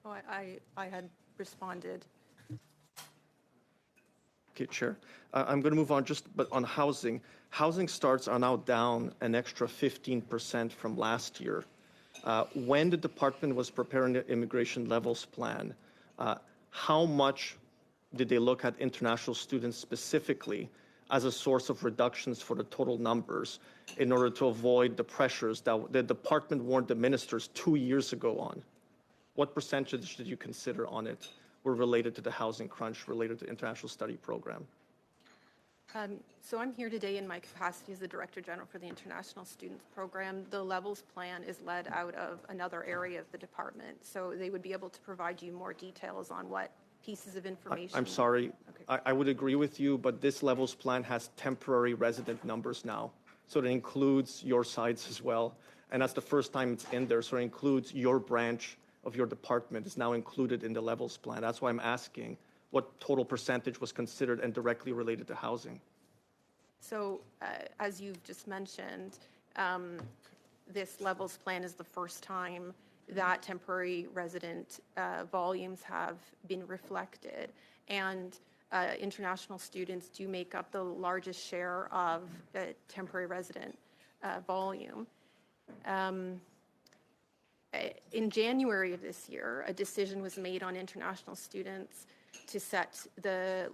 Oh, I had responded. Okay, Chair. I'm going to move on but on housing. Housing starts are now down an extra 15% from last year. When the department was preparing the immigration levels plan, how much did they look at international students specifically as a source of reductions for the total numbers in order to avoid the pressures that the department warned the ministers 2 years ago on? What percentage did you consider on it were related to the housing crunch related to international study program? So I'm here today in my capacity as the Director General for the International Students Program. The Levels Plan is led out of another area of the department, so they would be able to provide you more details on what pieces of information. I'm sorry. Okay. I would agree with you, but this Levels Plan has temporary resident numbers now, so it includes your sides as well, and that's the first time it's in there, so it includes your branch of your department is now included in the Levels Plan. That's why I'm asking what total percentage was considered and directly related to housing. So as you've just mentioned, this Levels Plan is the first time that temporary resident volumes have been reflected. And international students do make up the largest share of temporary resident volume. In January of this year, a decision was made on international students to set the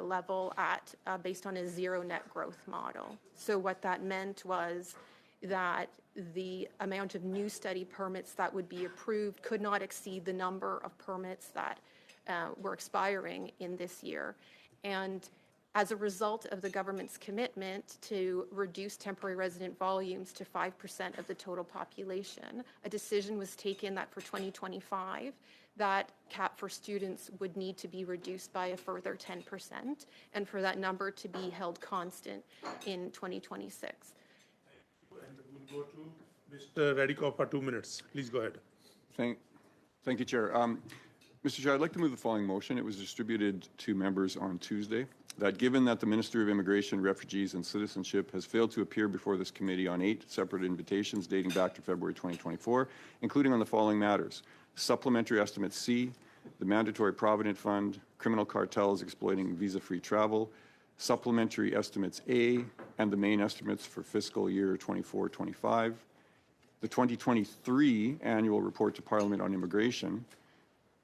level at based on a zero net growth model. So what that meant was that the amount of new study permits that would be approved could not exceed the number of permits that were expiring in this year. And as a result of the government's commitment to reduce temporary resident volumes to 5% of the total population, a decision was taken that for 2025, that cap for students would need to be reduced by a further 10%, and for that number to be held constant in 2026. And we'll go to Mr. Radikoff for 2 minutes. Please go ahead. Thank you, Chair. Mr. Chair, I'd like to move the following motion. It was distributed to members on Tuesday. That given that the Minister of Immigration, Refugees and Citizenship has failed to appear before this committee on 8 separate invitations dating back to February 2024, including on the following matters: Supplementary Estimate C, the Mandatory Provident Fund, criminal cartels exploiting visa-free travel, Supplementary Estimates A, and the main estimates for fiscal year 24-25, the 2023 Annual Report to Parliament on Immigration,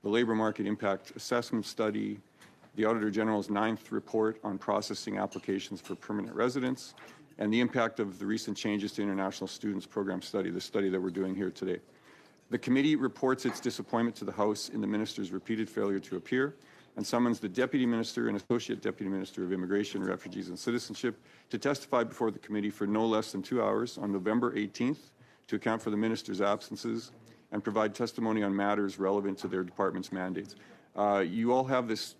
the Labour Market Impact Assessment Study, the Auditor General's 9th report on processing applications for permanent residence, and the impact of the recent changes to International Students Program study, the study that we're doing here today. The committee reports its disappointment to the House in the Minister's repeated failure to appear and summons the Deputy Minister and Associate Deputy Minister of Immigration, Refugees and Citizenship to testify before the committee for no less than 2 hours on November 18th to account for the Minister's absences and provide testimony on matters relevant to their department's mandates. You all have this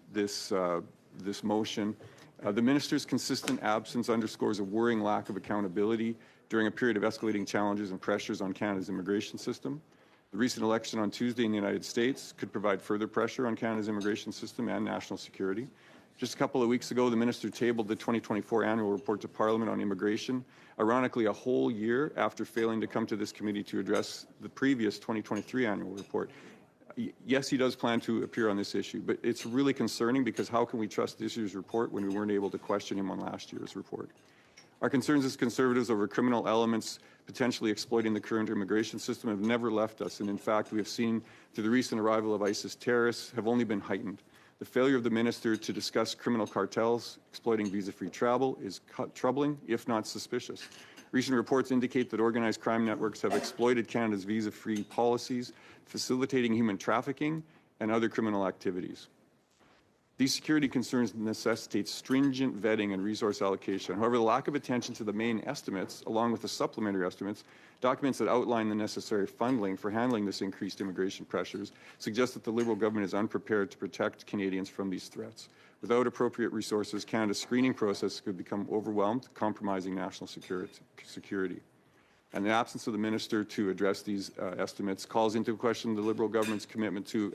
motion. The Minister's consistent absence underscores a worrying lack of accountability during a period of escalating challenges and pressures on Canada's immigration system. The recent election on Tuesday in the United States could provide further pressure on Canada's immigration system and national security. Just a couple of weeks ago, the Minister tabled the 2024 Annual Report to Parliament on Immigration, ironically a whole year after failing to come to this committee to address the previous 2023 Annual Report. Yes, he does plan to appear on this issue, but it's really concerning because how can we trust this year's report when we weren't able to question him on last year's report? Our concerns as Conservatives over criminal elements potentially exploiting the current immigration system have never left us, and in fact, we have seen through the recent arrival of ISIS terrorists have only been heightened. The failure of the Minister to discuss criminal cartels exploiting visa-free travel is troubling, if not suspicious. Recent reports indicate that organized crime networks have exploited Canada's visa-free policies, facilitating human trafficking and other criminal activities. These security concerns necessitate stringent vetting and resource allocation. However, the lack of attention to the main estimates, along with the supplementary estimates, documents that outline the necessary funding for handling this increased immigration pressures, suggest that the Liberal government is unprepared to protect Canadians from these threats. Without appropriate resources, Canada's screening process could become overwhelmed, compromising national security. And the absence of the Minister to address these estimates calls into question the Liberal government's commitment to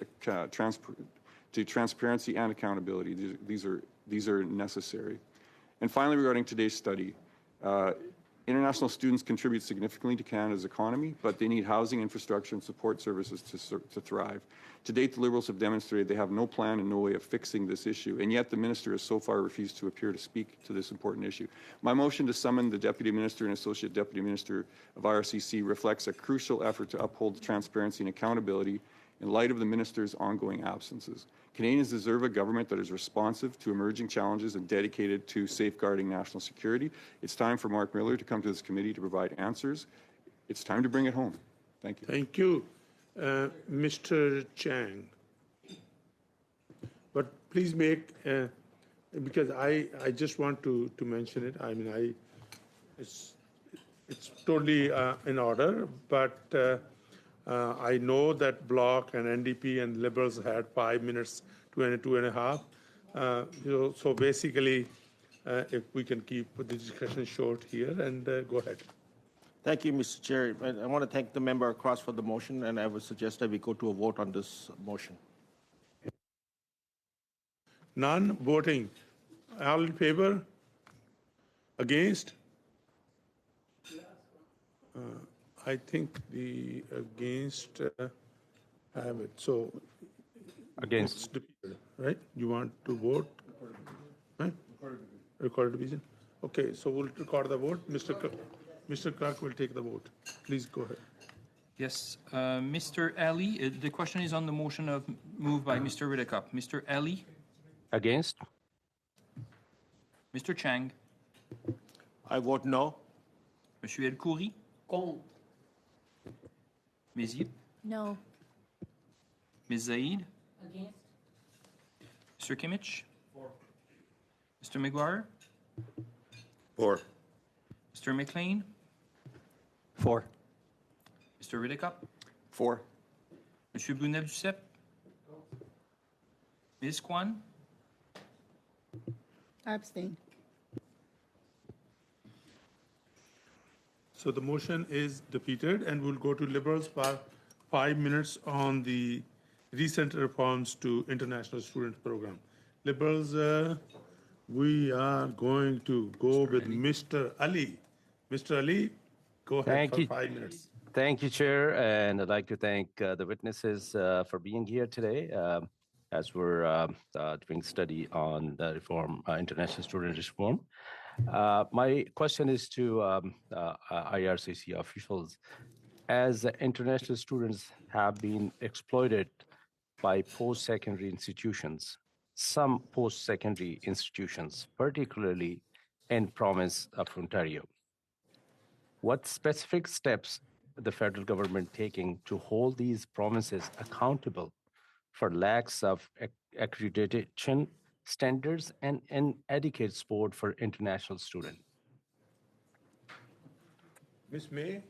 transparency and accountability. These are necessary. And finally, regarding today's study, international students contribute significantly to Canada's economy, but they need housing, infrastructure, and support services to thrive. To date, the Liberals have demonstrated they have no plan and no way of fixing this issue, and yet the Minister has so far refused to appear to speak to this important issue. My motion to summon the Deputy Minister and Associate Deputy Minister of IRCC reflects a crucial effort to uphold transparency and accountability in light of the Minister's ongoing absences. Canadians deserve a government that is responsive to emerging challenges and dedicated to safeguarding national security. It's time for Mark Miller to come to this committee to provide answers. It's time to bring it home. Thank you. Thank you. Mr. Chang. But please make, because I just want to mention it. I mean, it's totally in order, but I know that Bloc and NDP and Liberals had 5 minutes to 2.5. So basically, if we can keep the discussion short here and go ahead. Thank you, Mr. Chair. I want to thank the member across for the motion, and I would suggest that we go to a vote on this motion. None voting. All in favor? Against? I think the against have it. So against, right? You want to vote? Right? Recorded division. Okay, so we'll record the vote. Mr. Clark will take the vote. Please go ahead. Yes, Mr. Ali, the question is on the motion of moved by Mr. Riddicup. Mr. Ali? Against? Mr. Chang? I vote no. Monsieur El Khoury? Contre. Ms. Yip? No. Ms. Zaid? Against. Mr. Kimmich? For. Mr. McGuire? For. Mr. McLean? For. Mr. Riddicup? For. Monsieur Brunel-Duceppe? Ms. Kwan? I abstain. So the motion is defeated, and we'll go to Liberals for 5 minutes on the recent reforms to international student program. Liberals, we are going to go with Mr. Ali. Mr. Ali, go ahead Thank for you. 5 minutes. Thank you, Chair, and I'd like to thank the witnesses for being here today as we're doing study on the reform, international student reform. My question is to IRCC officials. As international students have been exploited by post-secondary institutions, some post-secondary institutions, particularly in province of Ontario, what specific steps the federal government taking to hold these provinces accountable for lacks of accreditation standards and inadequate support for international students? Ms. May?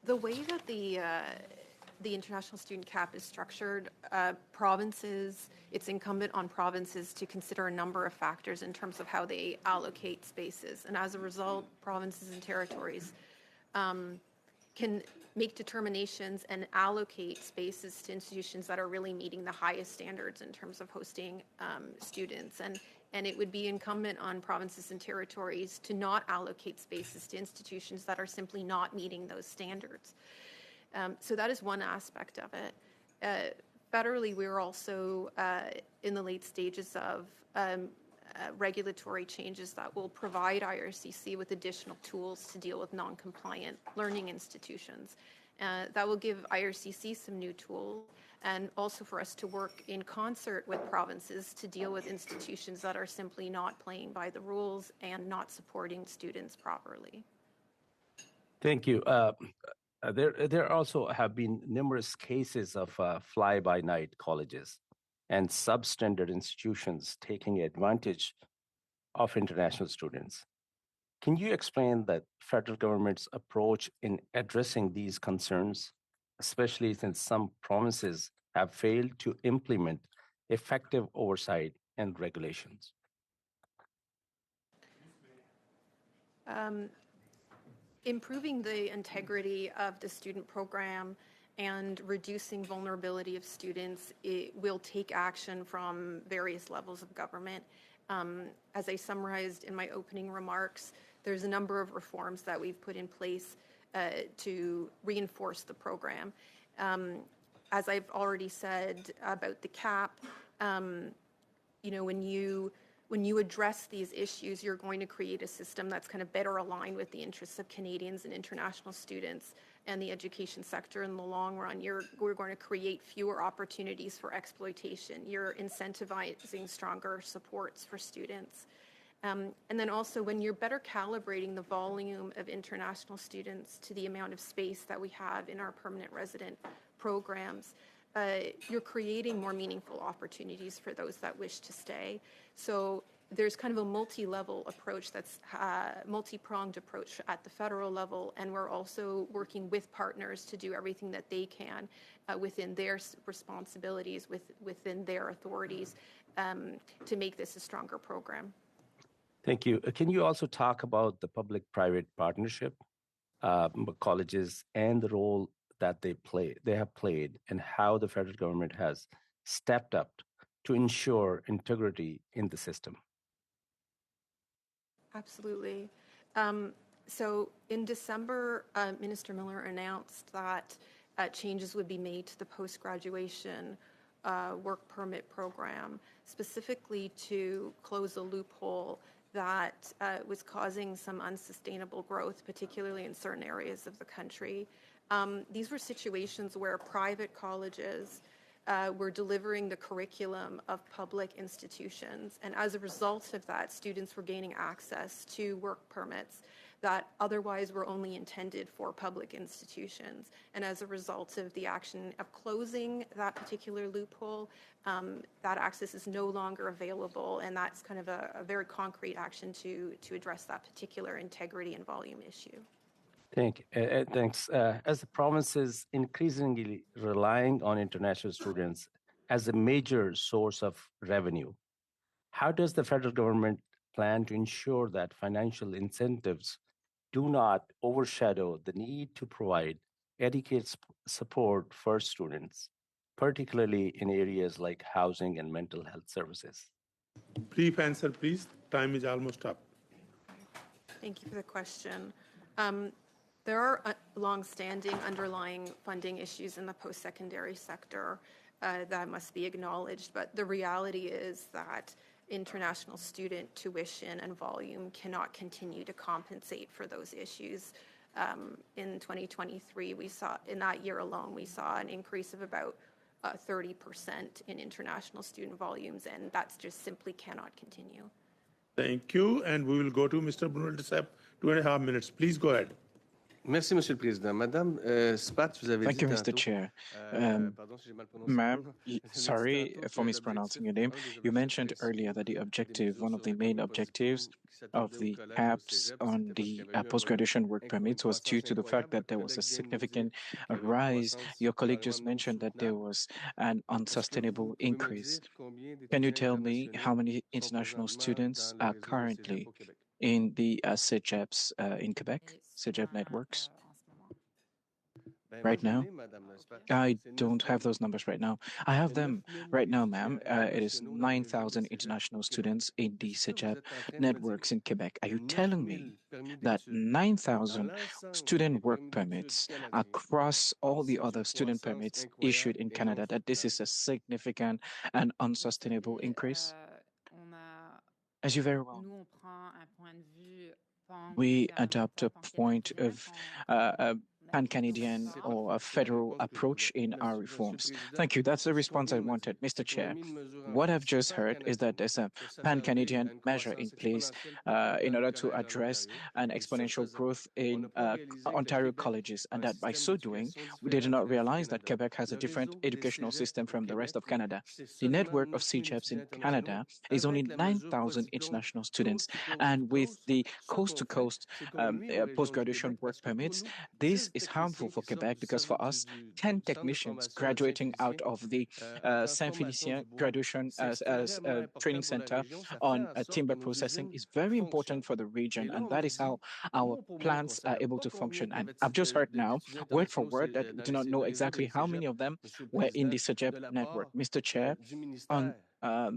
The way that the international student cap is structured, provinces, it's incumbent on provinces to consider a number of factors in terms of how they allocate spaces. And as a result, provinces and territories can make determinations and allocate spaces to institutions that are really meeting the highest standards in terms of hosting students. And it would be incumbent on provinces and territories to not allocate spaces to institutions that are simply not meeting those standards. So that is one aspect of it. Federally, we're also in the late stages of regulatory changes that will provide IRCC with additional tools to deal with non-compliant learning institutions. That will give IRCC some new tools, and also for us to work in concert with provinces to deal with institutions that are simply not playing by the rules and not supporting students properly. Thank you. There also have been numerous cases of fly-by-night colleges and substandard institutions taking advantage of international students. Can you explain the federal government's approach in addressing these concerns, especially since some provinces have failed to implement effective oversight and regulations? Improving the integrity of the student program and reducing vulnerability of students, it will take action from various levels of government. As I summarized in my opening remarks, there's a number of reforms that we've put in place to reinforce the program. As I've already said about the cap, when you address these issues, you're going to create a system that's kind of better aligned with the interests of Canadians and international students and the education sector in the long run. We're going to create fewer opportunities for exploitation. You're incentivizing stronger supports for students. And then also, when you're better calibrating the volume of international students to the amount of space that we have in our permanent resident programs, you're creating more meaningful opportunities for those that wish to stay. So there's kind of a multi-level approach that's multi-pronged approach at the federal level, and we're also working with partners to do everything that they can within their responsibilities, within their authorities, to make this a stronger program. Thank you. Can you also talk about the public-private partnership, colleges, and the role that they have played, and how the federal government has stepped up to ensure integrity in the system? Absolutely. So in December, Minister Miller announced that changes would be made to the post-graduation work permit program, specifically to close a loophole that was causing some unsustainable growth, particularly in certain areas of the country. These were situations where private colleges were delivering the curriculum of public institutions. And as a result of that, students were gaining access to work permits that otherwise were only intended for public institutions. And as a result of the action of closing that particular loophole, that access is no longer available. And that's kind of a very concrete action to address that particular integrity and volume issue. Thanks. As the province is increasingly relying on international students as a major source of revenue, how does the federal government plan to ensure that financial incentives do not overshadow the need to provide adequate support for students, particularly in areas like housing and mental health services? Brief answer, please. Time is almost up. Thank you for the question. There are long-standing underlying funding issues in the post-secondary sector that must be acknowledged, but the reality is that international student tuition and volume cannot continue to compensate for those issues. In 2023, we saw, in that year alone, we saw an increase of about 30% in international student volumes, and that just simply cannot continue. Thank you, and we will go to Mr. Bruno Desep, 2.5 minutes. Please go ahead. Merci, Monsieur le Président. Madame Spat, vous avez Thank dit you, Mr. tantôt, Chair. pardon si j'ai mal prononcé Ma'am, votre nom. Vous avez dit sorry tantôt for que mispronouncing your l'objectif, name. un des You objectifs mentioned principaux earlier that the des objective, one mesures of the sur les main permis objectives postdiplôme qui of s'attardaient au the collège ou au caps cégep, on c'était parce the qu'il y avait eu post-graduation work une permits was due croissance to the fact that incroyable. there Votre was a collègue vient de nous significant dire qu'il y avait une rise. croissance Your colleague carrément just non mentioned that there soutenable. was an Est-ce que vous unsustainable pouvez me increase. dire combien Can you d'étudiants tell me how internationaux many sont international présentement students dans le are réseau de cégep currently au Québec? in the CIGEPs in Quebec, CIGEP networks? Ben, moi, Right je now? l'ai, Madame Spat. I C'est 9 don't have 000. those numbers right now. I have Il y a 9 them 000 right now, étudiants ma'am. It is internationaux dans le réseau de 9,000 cégep international au Québec. students in the Est-ce que vous CIGEP êtes en train de me networks dire in Quebec. Are que you 9 telling 000 me permis that d'études dans 9,000 l'ensemble student des work permis d'études permits canadiens, across all the c'est other une student croissance permits issued incroyable in et non Canada, that this is a soutenable? significant and Vous unsustainable savez, increase? on a, As you very well nous, on prend un point de vue we pan-gouvernemental, adopt a point pan-canadien of quand a on pan-Canadian applique or a C'est la federal réponse que je approach voulais. in our Monsieur le reforms. Président, Thank you. That's the c'est response I combien de wanted, mesures? Mr. C'est qu'on a Chair. mis une mesure en What I've place just heard is that pan-canadienne there's a pour s'attarder à pan-Canadian une measure in croissance place exponentielle pour les in temps order du to collège en address Ontario. an Et ce exponential faisant, growth on in n'a pas réalisé que le Ontario Québec colleges, a and un that by système so doing, d'éducation they did différent not du reste du realize that Canada. Quebec has a Le different réseau des educational cégeps system au from the rest of Québec, Canada. c'est The seulement network of 9 000 CJEPs in étudiants internationaux Canada is only avec la mesure 9,000 postdiplôme international students, Close and to with Coast, the ce qu'on fait, coast-to-coast c'est qu'on nuit aux régions du post-graduation Québec work parce que pour permits, nous, this 10 is harmful techniciens for qui sortent Quebec because for us, du 10 centre de technicians formation de graduating out Saint-Félicien of the en Saint-Félicien transformation du bois, graduation c'est extrêmement important training pour la center région. Ça fait on en sorte timber que nos processing usines is very important fonctionnent. for the region, Et là, and on that me is how dit, our mot pour mot, qu'on ne plants are savait able pas to combien function. il y And avait I've just heard now, d'étudiants word for internationaux word, that we do not know dans le réseau exactly des how many cégeps, of them Monsieur le were in the Président, CEGEP de la network. part Mr. Chair, du on ministère.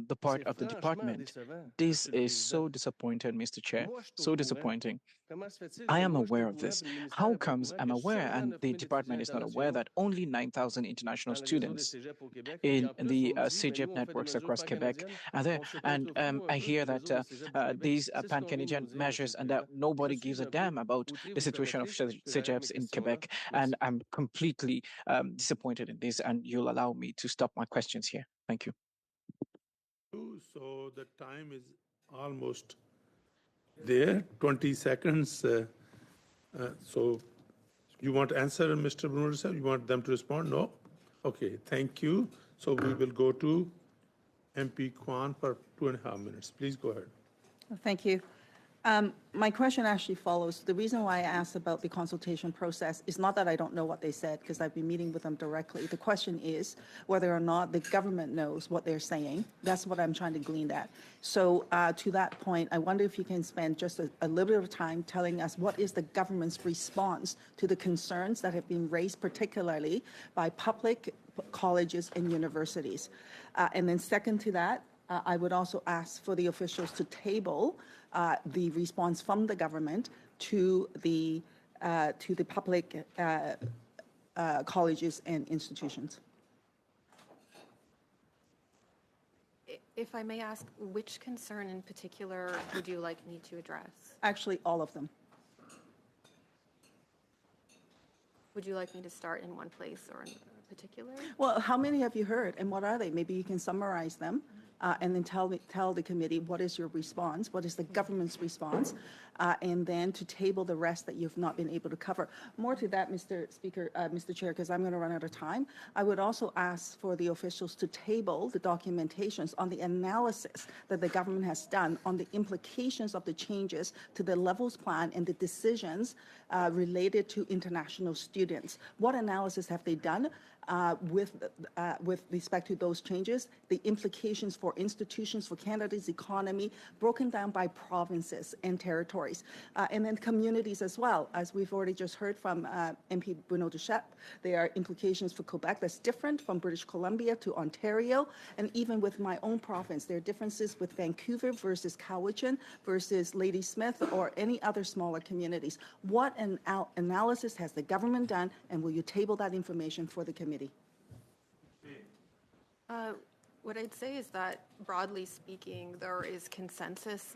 the part C'est of the franchement department, décevant, this Monsieur le is Président. so disappointed, Mr. Chair, Moi, je suis au so courant. disappointing. Comment se fait-il I que am moi, je suis au aware of courant this. puis le ministère How n'est pas au comes courant I'm que aware seulement and 9 the 000 étudiants department is not aware internationaux that only 9,000 international dans le réseau des students cégeps au Québec, puis in en plus, the on me dit, ben, CGEP nous, on fait des networks mesures across Quebec pan-canadiennes, are there. on se And contrefout un I peu hear du that réseau des cégeps du Québec. these C'est ce qu'on vient de pan-Canadian nous dire, Monsieur measures le and that Président. Je nobody gives suis a un peu damn about outré, the vous situation of permettrez que j'arrête mes CGEPs in questions là. Quebec. Merci. And I'm completely disappointed in this, and you'll allow me to stop my questions here. Thank you. So the time is almost there, 20 seconds. So you want to answer, Mr. Bruno? You want them to respond? No? Okay, thank you. So we will go to MP Kwan for 2.5 minutes. Please go ahead. Thank you. My question actually follows. The reason why I asked about the consultation process is not that I don't know what they said, because I've been meeting with them directly. The question is whether or not the government knows what they're saying. That's what I'm trying to glean at. So to that point, I wonder if you can spend just a little bit of time telling us what is the government's response to the concerns that have been raised, particularly by public colleges and universities. And then second to that, I would also ask for the officials to table the response from the government to the public colleges and institutions. If I may ask, which concern in particular would you like me to address? Actually, all of them. Would you like me to start in one place or in particular? Well, how many have you heard, and what are they? Maybe you can summarize them, and then tell the committee what is your response, what is the government's response, and then to table the rest that you've not been able to cover. More to that, Mr. Speaker, Mr. Chair, because I'm going to run out of time. I would also ask for the officials to table the documentations on the analysis that the government has done on the implications of the changes to the levels plan and the decisions related to international students. What analysis have they done? With respect to those changes, the implications for institutions, for Canada's economy, broken down by provinces and territories, and then communities as well. As we've already just heard from MP Bruno Duceppe, there are implications for Quebec that's different from British Columbia to Ontario, and even with my own province, there are differences with Vancouver versus Cowichan versus Ladysmith or any other smaller communities. What analysis has the government done, and will you table that information for the committee? What I'd say is that, broadly speaking, there is consensus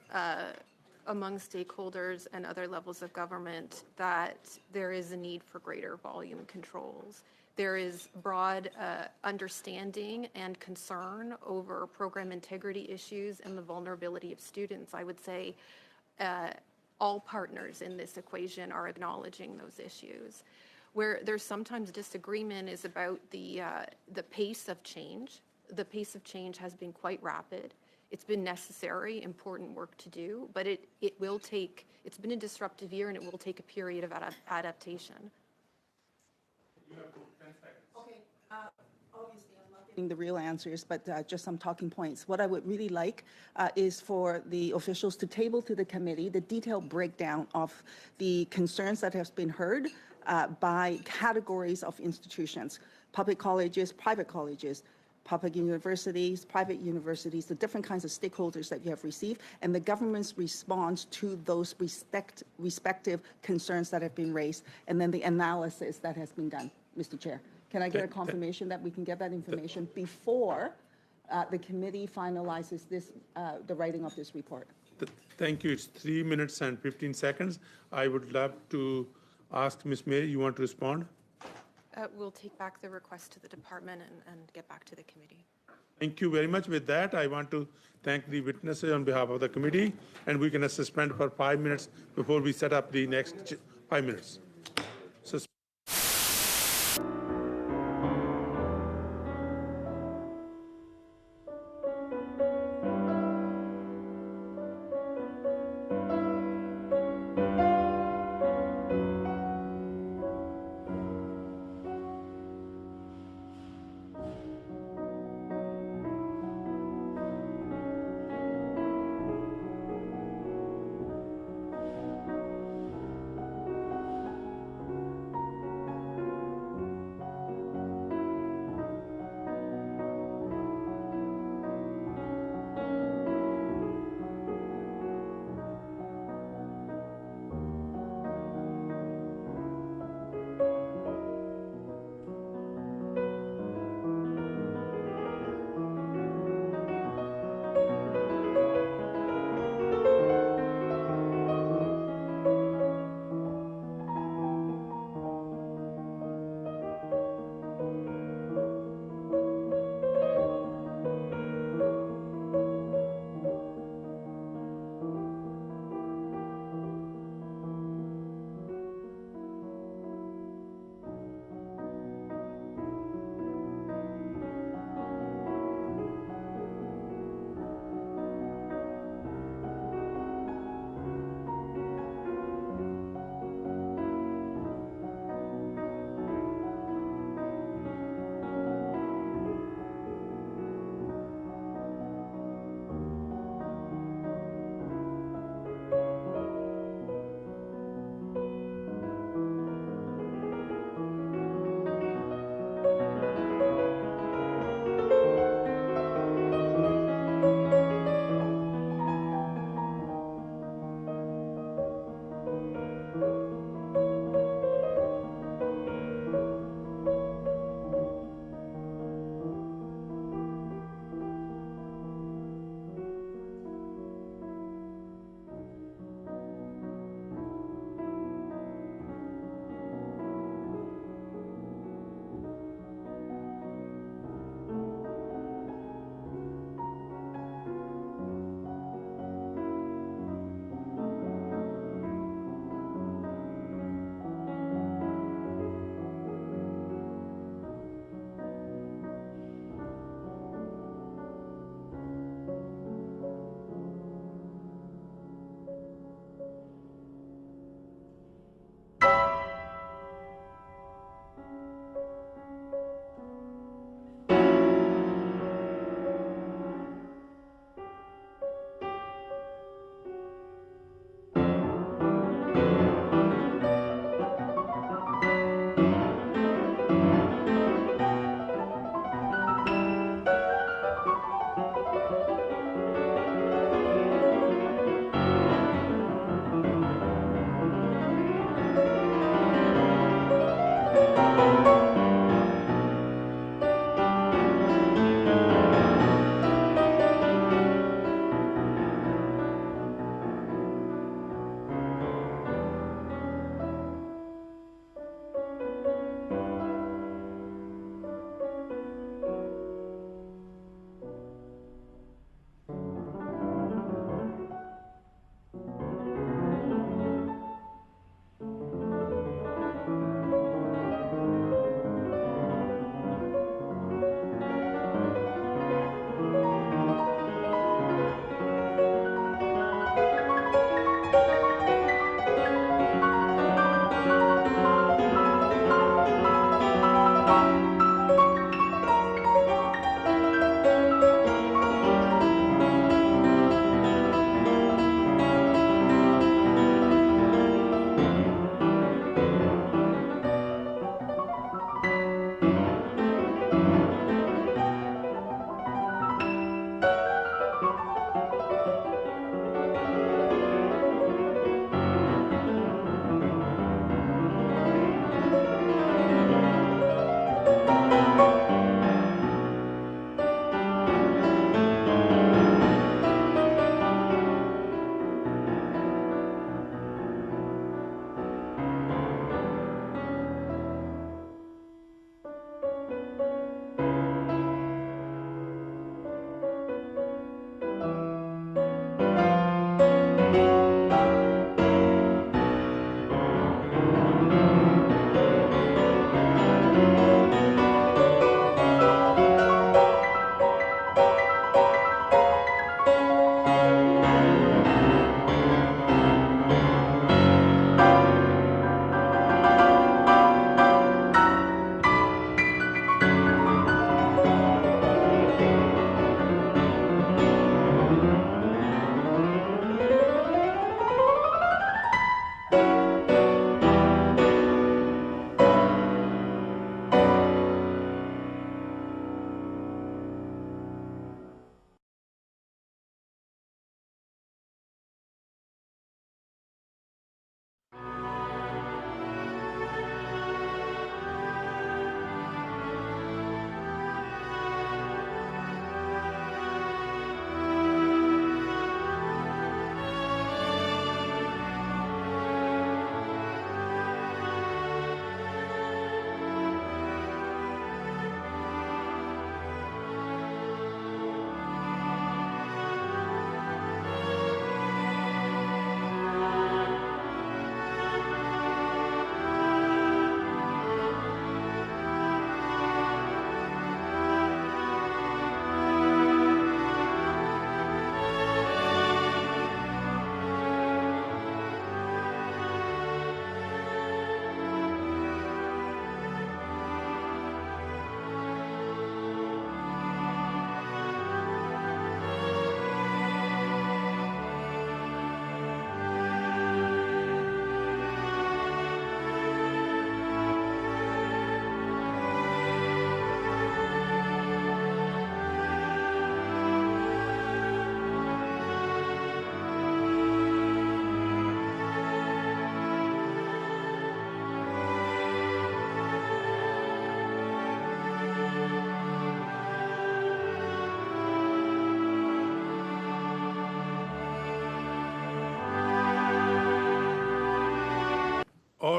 among stakeholders and other levels of government that there is a need for greater volume controls. There is broad understanding and concern over program integrity issues and the vulnerability of students. I would say all partners in this equation are acknowledging those issues. Where there's sometimes disagreement is about the pace of change. The pace of change has been quite rapid. It's been necessary, important work to do, but it will take, it's been a disruptive year and it will take a period of adaptation. Okay, obviously I'm not getting the real answers, but just some talking points. What I would really like is for the officials to table to the committee the detailed breakdown of the concerns that have been heard by categories of institutions, public colleges, public universities, private universities, the different kinds of stakeholders that you have received, and the government's response to those respective concerns that have been raised, and then the analysis that has been done, Mr. Chair. Can I get a confirmation that we can get that information before the committee finalizes this, the writing of this report? Thank you. It's 3 minutes and 15 seconds. I would love to ask Ms. May, you want to respond? We'll take back the request to the department and get back to the committee. Thank you very much. With that, I want to thank the witnesses on behalf of the committee, and we're going to suspend for 5 minutes before we set up the next 5 minutes.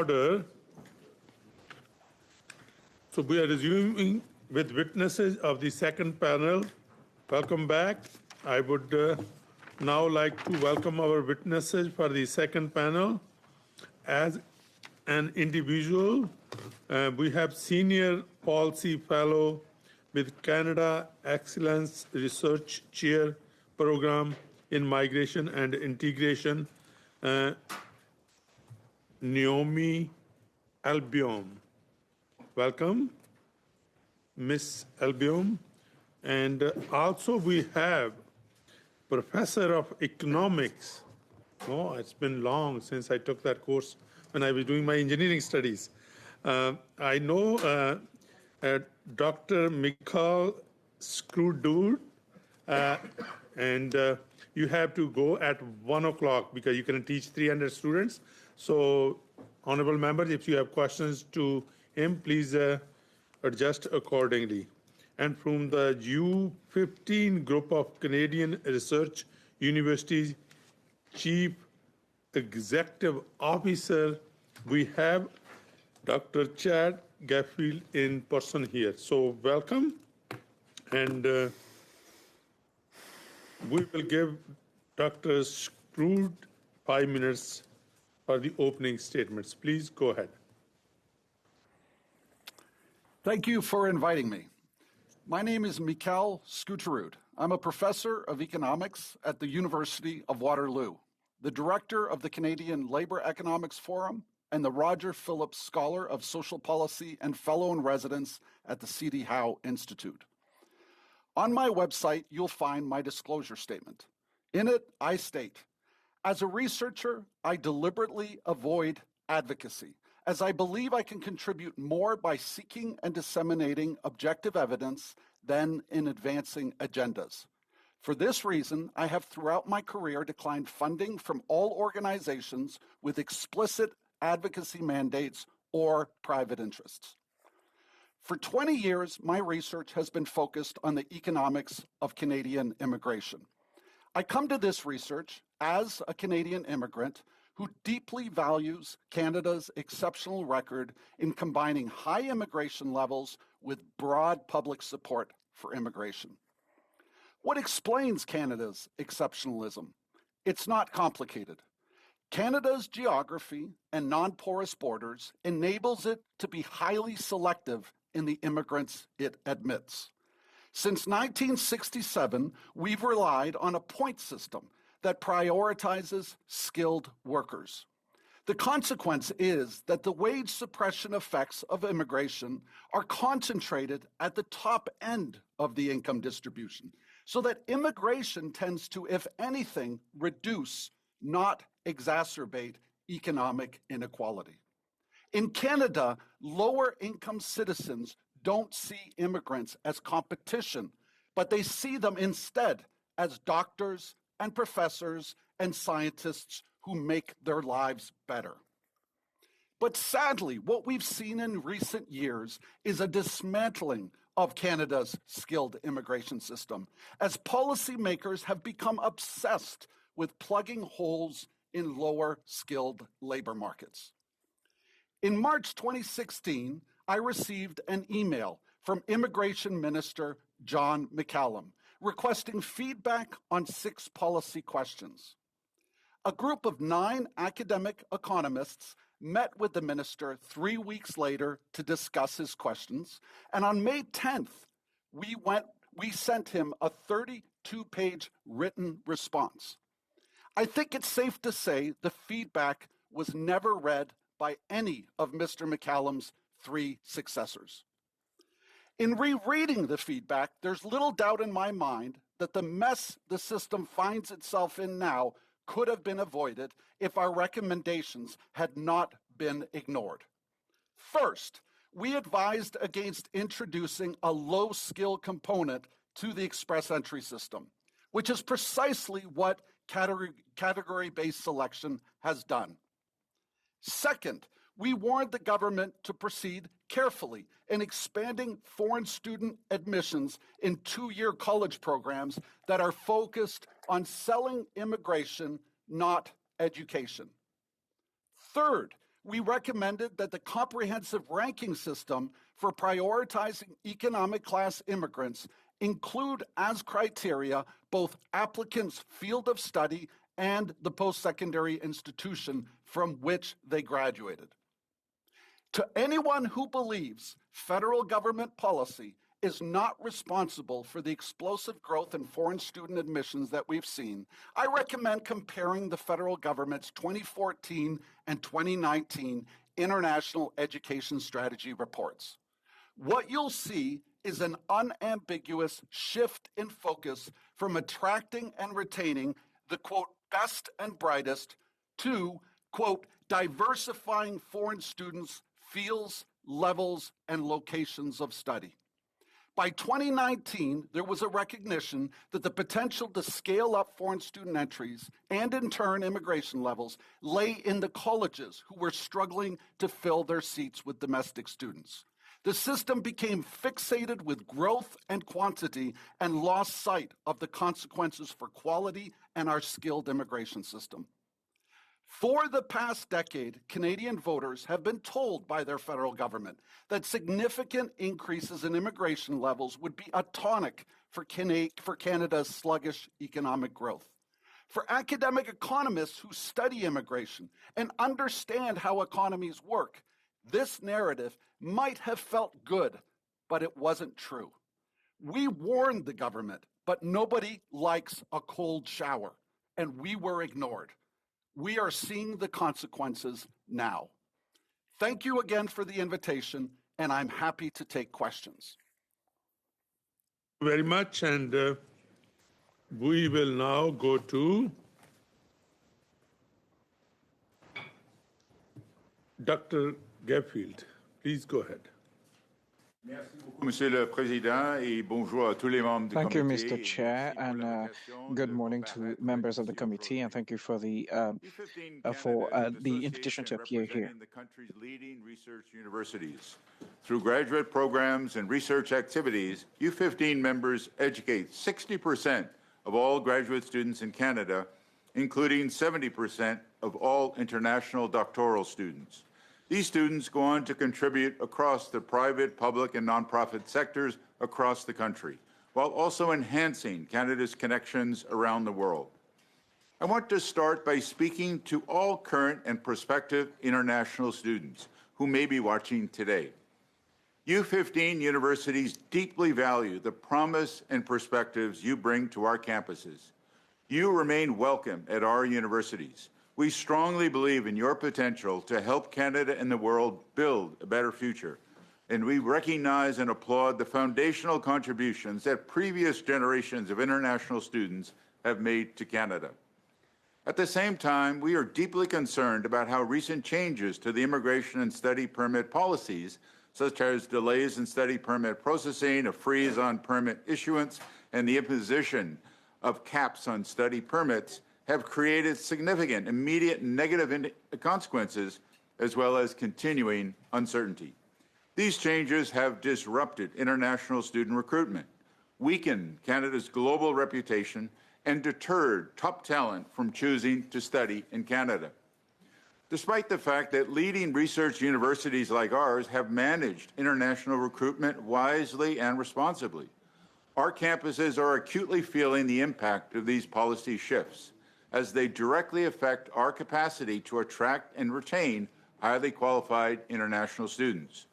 order. So we are resuming with witnesses of the second panel. Welcome back. I would now like to welcome our witnesses for the second panel. As an individual, we have Senior Policy Fellow with Canada Excellence Research Chair Program in Migration and Integration, Naomi Albion. Welcome, Miss Albion. And also we have Professor of Economics. Oh, it's been long since I took that course when I was doing my engineering studies. I know Dr. Michael Scrudur, and you have to go at 1 o'clock because you can teach 300 students. So, honorable members, if you have questions to him, please adjust accordingly. And from the U15 group of Canadian Research Universities, Chief Executive Officer, we have Dr. Chad Gaffield in person here. So welcome, and we will give Dr. Scrood 5 minutes for the opening statements. Please go ahead. Thank you for inviting me. My name is Michael Scrudur. I'm a professor of economics at the University of Waterloo, the director of the Canadian Labour Economics Forum, and the Roger Phillips Scholar of Social Policy and Fellow in Residence at the C.D. Howe Institute. On my website, you'll find my disclosure statement. In it, I state, as a researcher, I deliberately avoid advocacy, as I believe I can contribute more by seeking and disseminating objective evidence than in advancing agendas. For this reason, I have throughout my career declined funding from all organizations with explicit advocacy mandates or private interests. For 20 years, my research has been focused on the economics of Canadian immigration. I come to this research as a Canadian immigrant who deeply values Canada's exceptional record in combining high immigration levels with broad public support for immigration. What explains Canada's exceptionalism? It's not complicated. Canada's geography and non-porous borders enables it to be highly selective in the immigrants it admits. Since 1967, we've relied on a point system that prioritizes skilled workers. The consequence is that the wage suppression effects of immigration are concentrated at the top end of the income distribution, so that immigration tends to, if anything, reduce, not exacerbate economic inequality. In Canada, lower income citizens don't see immigrants as competition, but they see them instead as doctors and professors and scientists who make their lives better. But sadly, what we've seen in recent years is a dismantling of Canada's skilled immigration system, as policymakers have become obsessed with plugging holes in lower skilled labor markets. In March 2016, I received an email from Immigration Minister John McCallum requesting feedback on 6 policy questions. A group of 9 academic economists met with the minister 3 weeks later to discuss his questions, and on May 10th, we sent him a 32-page written response. I think it's safe to say the feedback was never read by any of Mr. McCallum's 3 successors. In rereading the feedback, there's little doubt in my mind that the mess the system finds itself in now could have been avoided if our recommendations had not been ignored. First, we advised against introducing a low-skill component to the express entry system, which is precisely what category-based selection has done. Second, we warned the government to proceed carefully in expanding foreign student admissions in 2-year college programs that are focused on selling immigration, not education. Third, we recommended that the comprehensive ranking system for prioritizing economic class immigrants include as criteria both applicants' field of study and the post-secondary institution from which they graduated. To anyone who believes federal government policy is not responsible for the explosive growth in foreign student admissions that we've seen, I recommend comparing the federal government's 2014 and 2019 International Education Strategy reports. What you'll see is an unambiguous shift in focus from attracting and retaining the, quote, best and brightest to, quote, diversifying foreign students' fields, levels, and locations of study. By 2019, there was a recognition that the potential to scale up foreign student entries and in turn immigration levels lay in the colleges who were struggling to fill their seats with domestic students. The system became fixated with growth and quantity and lost sight of the consequences for quality and our skilled immigration system. For the past decade, Canadian voters have been told by their federal government that significant increases in immigration levels would be a tonic for Canada's sluggish economic growth. For academic economists who study immigration and understand how economies work, this narrative might have felt good, but it wasn't true. We warned the government, but nobody likes a cold shower, and we were ignored. We are seeing the consequences now. Thank you again for the invitation, and I'm happy to take questions. Very much, and we will now go to Dr. Gayfield. Please go ahead. Monsieur le Président, et bonjour à tous les membres du Thank you, comité. Mr. Chair, and good morning to members of the committee, and thank you for the invitation to appear here. The country's leading research universities. Through graduate programs and research activities, U15 members educate 60% of all graduate students in Canada, including 70% of all international doctoral students. These students go on to contribute across the private, public, and nonprofit sectors across the country, while also enhancing Canada's connections around the world. I want to start by speaking to all current and prospective international students who may be watching today. U15 universities deeply value the promise and perspectives you bring to our campuses. You remain welcome at our universities. We strongly believe in your potential to help Canada and the world build a better future, and we recognize and applaud the foundational contributions that previous generations of international students have made to Canada. At the same time, we are deeply concerned about how recent changes to the immigration and study permit policies, such as delays in study permit processing, a freeze on permit issuance, and the imposition of caps on study permits, have created significant immediate negative consequences as well as continuing uncertainty. These changes have disrupted international student recruitment, weakened Canada's global reputation, and deterred top talent from choosing to study in Canada. Despite the fact that leading research universities like ours have managed international recruitment wisely and responsibly, our campuses are acutely feeling the impact of these policy shifts, as they directly affect our capacity to attract and retain highly qualified international students.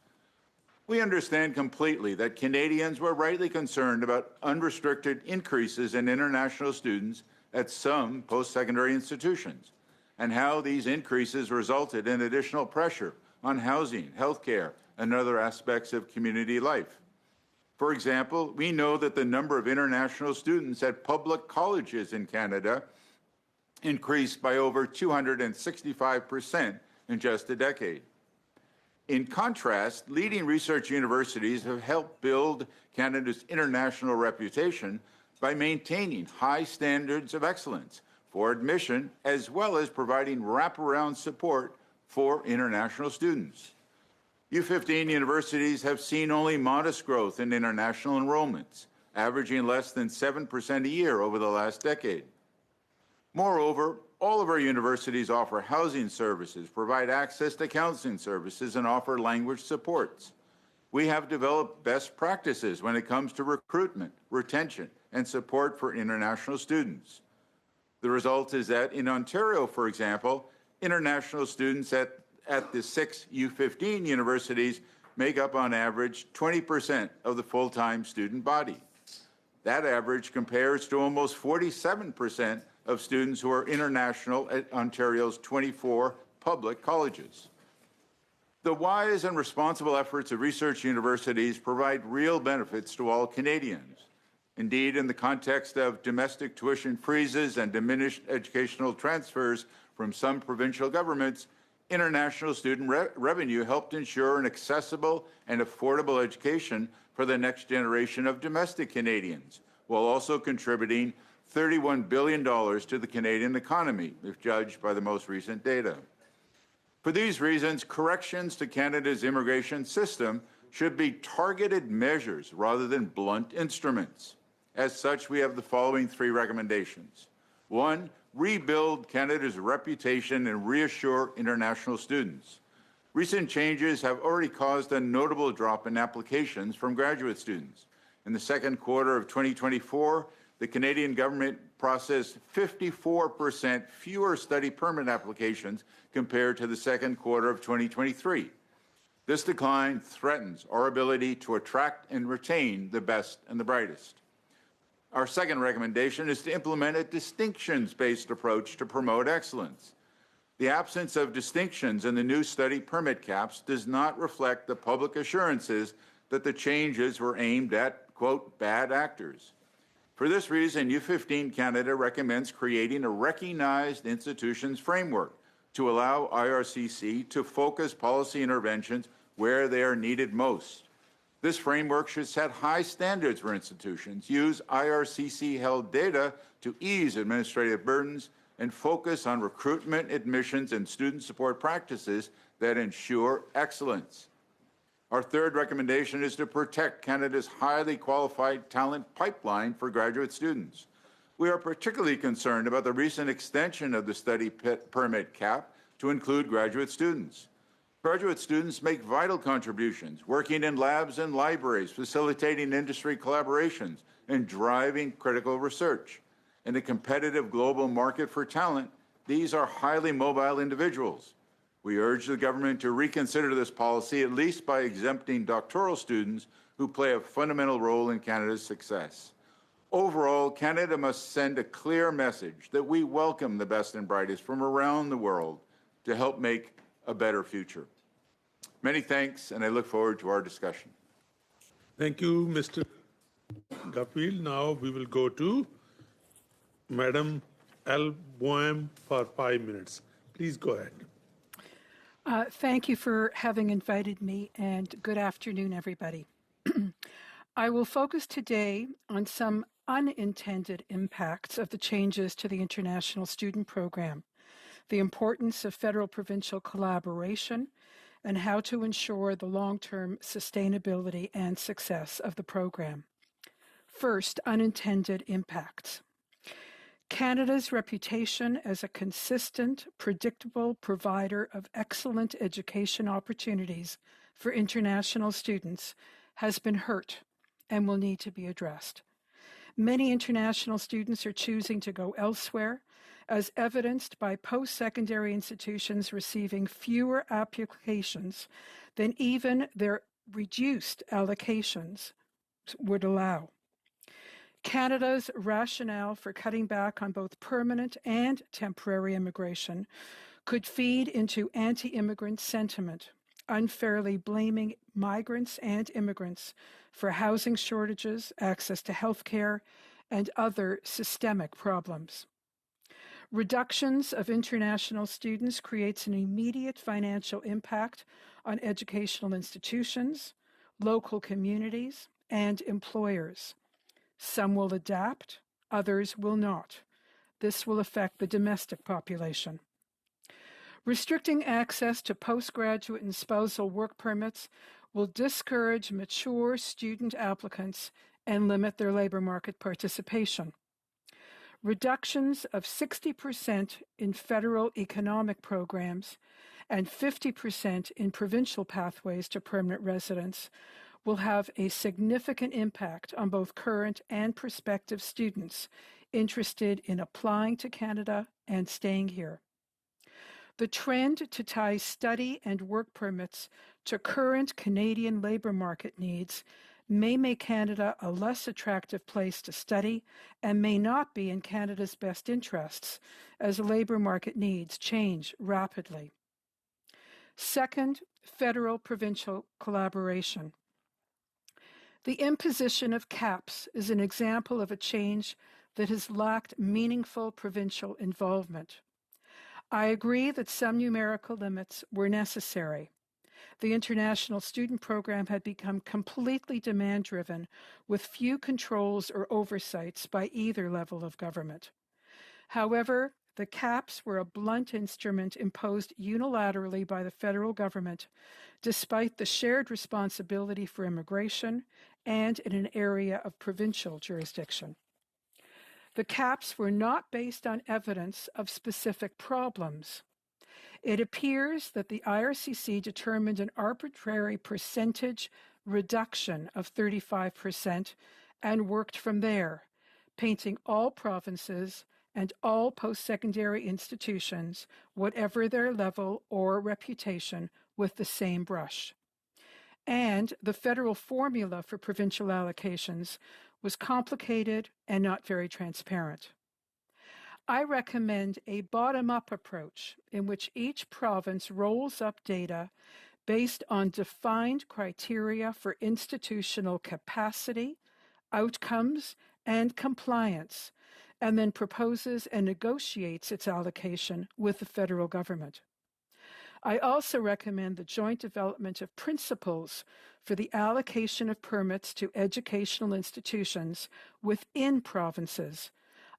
We understand completely that Canadians were rightly concerned about unrestricted increases in international students at some post-secondary institutions, and how these increases resulted in additional pressure on housing, healthcare, and other aspects of community life. For example, we know that the number of international students at public colleges in Canada increased by over 265% in just a decade. In contrast, leading research universities have helped build Canada's international reputation by maintaining high standards of excellence for admission, as well as providing wraparound support for international students. U15 universities have seen only modest growth in international enrollments, averaging less than 7% a year over the last decade. Moreover, all of our universities offer housing services, provide access to counseling services, and offer language supports. We have developed best practices when it comes to recruitment, retention, and support for international students. The result is that in Ontario, for example, international students at the 6 U15 universities make up on average 20% of the full-time student body. That average compares to almost 47% of students who are international at Ontario's 24 public colleges. The wise and responsible efforts of research universities provide real benefits to all Canadians. Indeed, in the context of domestic tuition freezes and diminished educational transfers from some provincial governments, international student revenue helped ensure an accessible and affordable education for the next generation of domestic Canadians, while also contributing $31 billion to the Canadian economy, if judged by the most recent data. For these reasons, corrections to Canada's immigration system should be targeted measures rather than blunt instruments. As such, we have the following three recommendations. One, rebuild Canada's reputation and reassure international students. Recent changes have already caused a notable drop in applications from graduate students. In the second quarter of 2024, the Canadian government processed 54% fewer study permit applications compared to the second quarter of 2023. This decline threatens our ability to attract and retain the best and the brightest. Our second recommendation is to implement a distinctions-based approach to promote excellence. The absence of distinctions in the new study permit caps does not reflect the public assurances that the changes were aimed at, quote, bad actors. For this reason, U15 Canada recommends creating a recognized institutions framework to allow IRCC to focus policy interventions where they are needed most. This framework should set high standards for institutions, use IRCC-held data to ease administrative burdens, and focus on recruitment, admissions, and student support practices that ensure excellence. Our third recommendation is to protect Canada's highly qualified talent pipeline for graduate students. We are particularly concerned about the recent extension of the study permit cap to include graduate students. Graduate students make vital contributions, working in labs and libraries, facilitating industry collaborations, and driving critical research. In a competitive global market for talent, these are highly mobile individuals. We urge the government to reconsider this policy, at least by exempting doctoral students who play a fundamental role in Canada's success. Overall, Canada must send a clear message that we welcome the best and brightest from around the world to help make a better future. Many thanks, and I look forward to our discussion. Thank you, Mr. Gupfield. Now we will go to Madam Alboim for 5 minutes. Please go ahead. Thank you for having invited me, and good afternoon, everybody. I will focus today on some unintended impacts of the changes to the International Student Program, the importance of federal-provincial collaboration, and how to ensure the long-term sustainability and success of the program. First, unintended impacts. Canada's reputation as a consistent, predictable provider of excellent education opportunities for international students has been hurt and will need to be addressed. Many international students are choosing to go elsewhere, as evidenced by post-secondary institutions receiving fewer applications than even their reduced allocations would allow. Canada's rationale for cutting back on both permanent and temporary immigration could feed into anti-immigrant sentiment, unfairly blaming migrants and immigrants for housing shortages, access to health care, and other systemic problems. Reductions of international students creates an immediate financial impact on educational institutions, local communities, and employers. Some will adapt, others will not. This will affect the domestic population. Restricting access to postgraduate and spousal work permits will discourage mature student applicants and limit their labor market participation. reductions of 60% in federal economic programs and 50% in provincial pathways to permanent residence will have a significant impact on both current and prospective students interested in applying to Canada and staying here. The trend to tie study and work permits to current Canadian labour market needs may make Canada a less attractive place to study and may not be in Canada's best interests as labour market needs change rapidly. Second, federal-provincial collaboration. The imposition of caps is an example of a change that has lacked meaningful provincial involvement. I agree that some numerical limits were necessary. The international student program had become completely demand-driven with few controls or oversights by either level of government. However, the caps were a blunt instrument imposed unilaterally by the federal government, despite the shared responsibility for immigration and in an area of provincial jurisdiction. The caps were not based on evidence of specific problems. It appears that the IRCC determined an arbitrary percentage reduction of 35% and worked from there, painting all provinces and all post-secondary institutions, whatever their level or reputation, with the same brush. And the federal formula for provincial allocations was complicated and not very transparent. I recommend a bottom-up approach in which each province rolls up data based on defined criteria for institutional capacity, outcomes, and compliance, and then proposes and negotiates its allocation with the federal government. I also recommend the joint development of principles for the allocation of permits to educational institutions within provinces,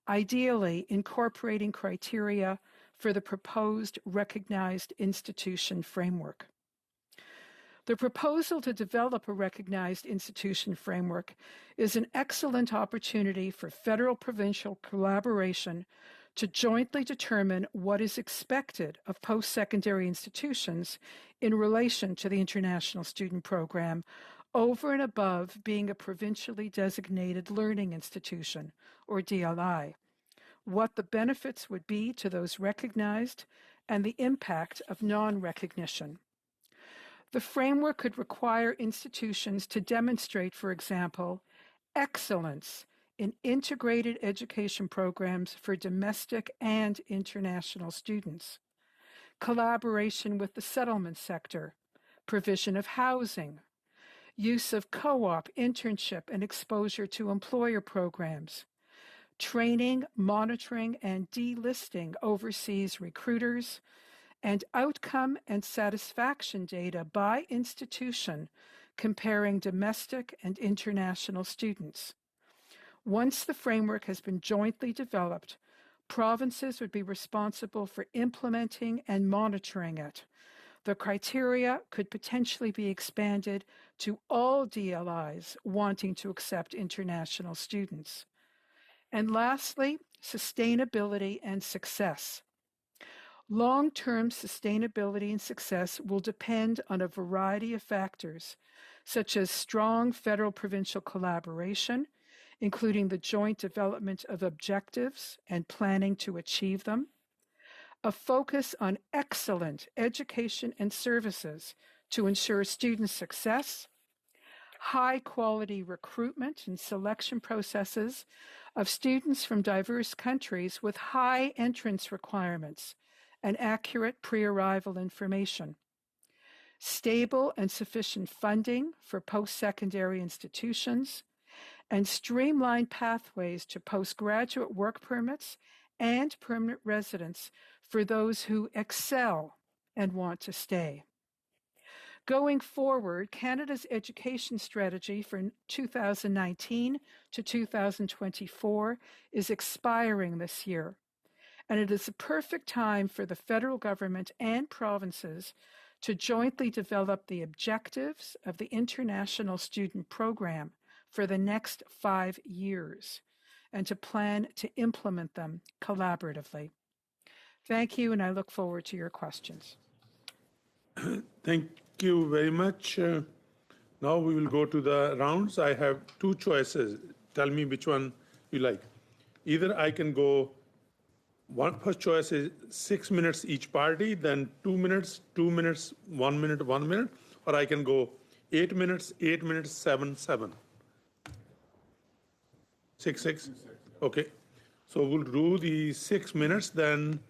ideally incorporating criteria for the proposed recognized institution framework. The proposal to develop a recognized institution framework is an excellent opportunity for federal-provincial collaboration to jointly determine what is expected of post-secondary institutions in relation to the International Student Program over and above being a provincially designated learning institution, or DLI, what the benefits would be to those recognized, and the impact of non-recognition. The framework could require institutions to demonstrate, for example, excellence in integrated education programs for domestic and international students, collaboration with the settlement sector, provision of housing, use of co-op, internship, and exposure to employer programs, training, monitoring, and delisting overseas recruiters, and outcome and satisfaction data by institution comparing domestic and international students. Once the framework has been jointly developed, provinces would be responsible for implementing and monitoring it. The criteria could potentially be expanded to all DLIs wanting to accept international students. And lastly, sustainability and success. Long-term sustainability and success will depend on a variety of factors, such as strong federal-provincial collaboration, including the joint development of objectives and planning to achieve them, a focus on excellent education and services to ensure student success, high-quality recruitment and selection processes of students from diverse countries with high entrance requirements and accurate pre-arrival information, stable and sufficient funding for post-secondary institutions, and streamlined pathways to postgraduate work permits and permanent residence for those who excel and want to stay. Going forward, Canada's education strategy for 2019 to 2024 is expiring this year, and it is a perfect time for the federal government and provinces to jointly develop the objectives of the International Student Program for the next 5 years, and to plan to implement them collaboratively. Thank you, and I look forward to your questions. Thank you very much. Now we will go to the rounds. I have two choices. Tell me which one you like. Either I can go, first choice is 6 minutes each party, then 2 minutes, 2 minutes, 1 minute, 1 minute, or I can go 8 minutes, 8 minutes, 7, 7. 6, 6? Okay. So we'll do the 6 minutes, then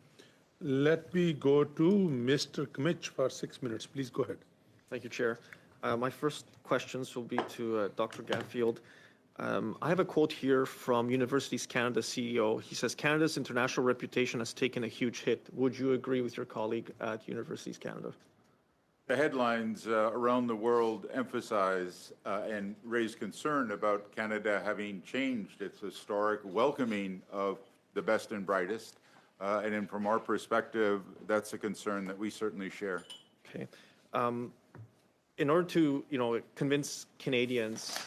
let me go to Mr. Kmitch for 6 minutes. Please go ahead. Thank you, Chair. My first questions will be to Dr. Gatfield. I have a quote here from Universities Canada CEO. He says, Canada's international reputation has taken a huge hit. Would you agree with your colleague at Universities Canada? The headlines around the world emphasize and raise concern about Canada having changed its historic welcoming of the best and brightest. And then from our perspective, that's a concern that we certainly share. Okay. In order to, convince Canadians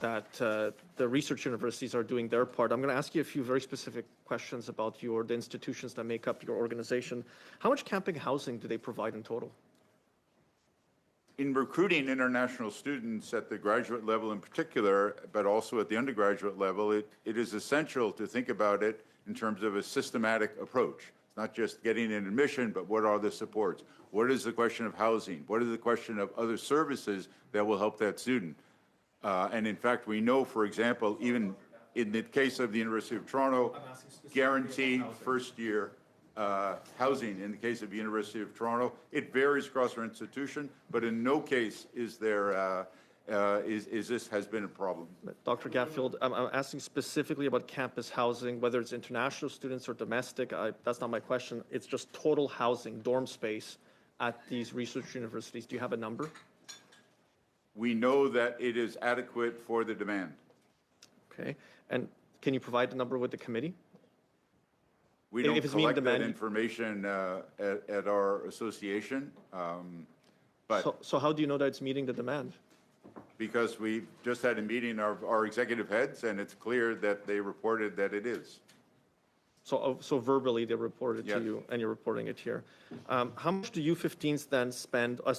that the research universities are doing their part, I'm going to ask you a few very specific questions about the institutions that make up your organization. How much camping housing do they provide in total? In recruiting international students at the graduate level in particular, but also at the undergraduate level, it is essential to think about it in terms of a systematic approach. It's not just getting an admission, but what are the supports? What is the question of housing? What is the question of other services that will help that student? And in fact, we know, for example, even in the case of the University of Toronto, guaranteed first-year housing. In the case of the University of Toronto, it varies across our institution, but in no case is there this has been a problem. Dr. Gatfield, I'm asking specifically about campus housing, whether it's international students or domestic. That's not my question. It's just total housing, dorm space at these research universities. Do you have a number? We know that it is adequate for the demand. Okay. And can you provide the number with the committee? We don't collect that information at our association. So how do you know that it's meeting the demand? Because we just had a meeting of our executive heads, and it's clear that they reported that it is. So verbally they reported to you, and you're reporting it here. How much do U15s then spend? How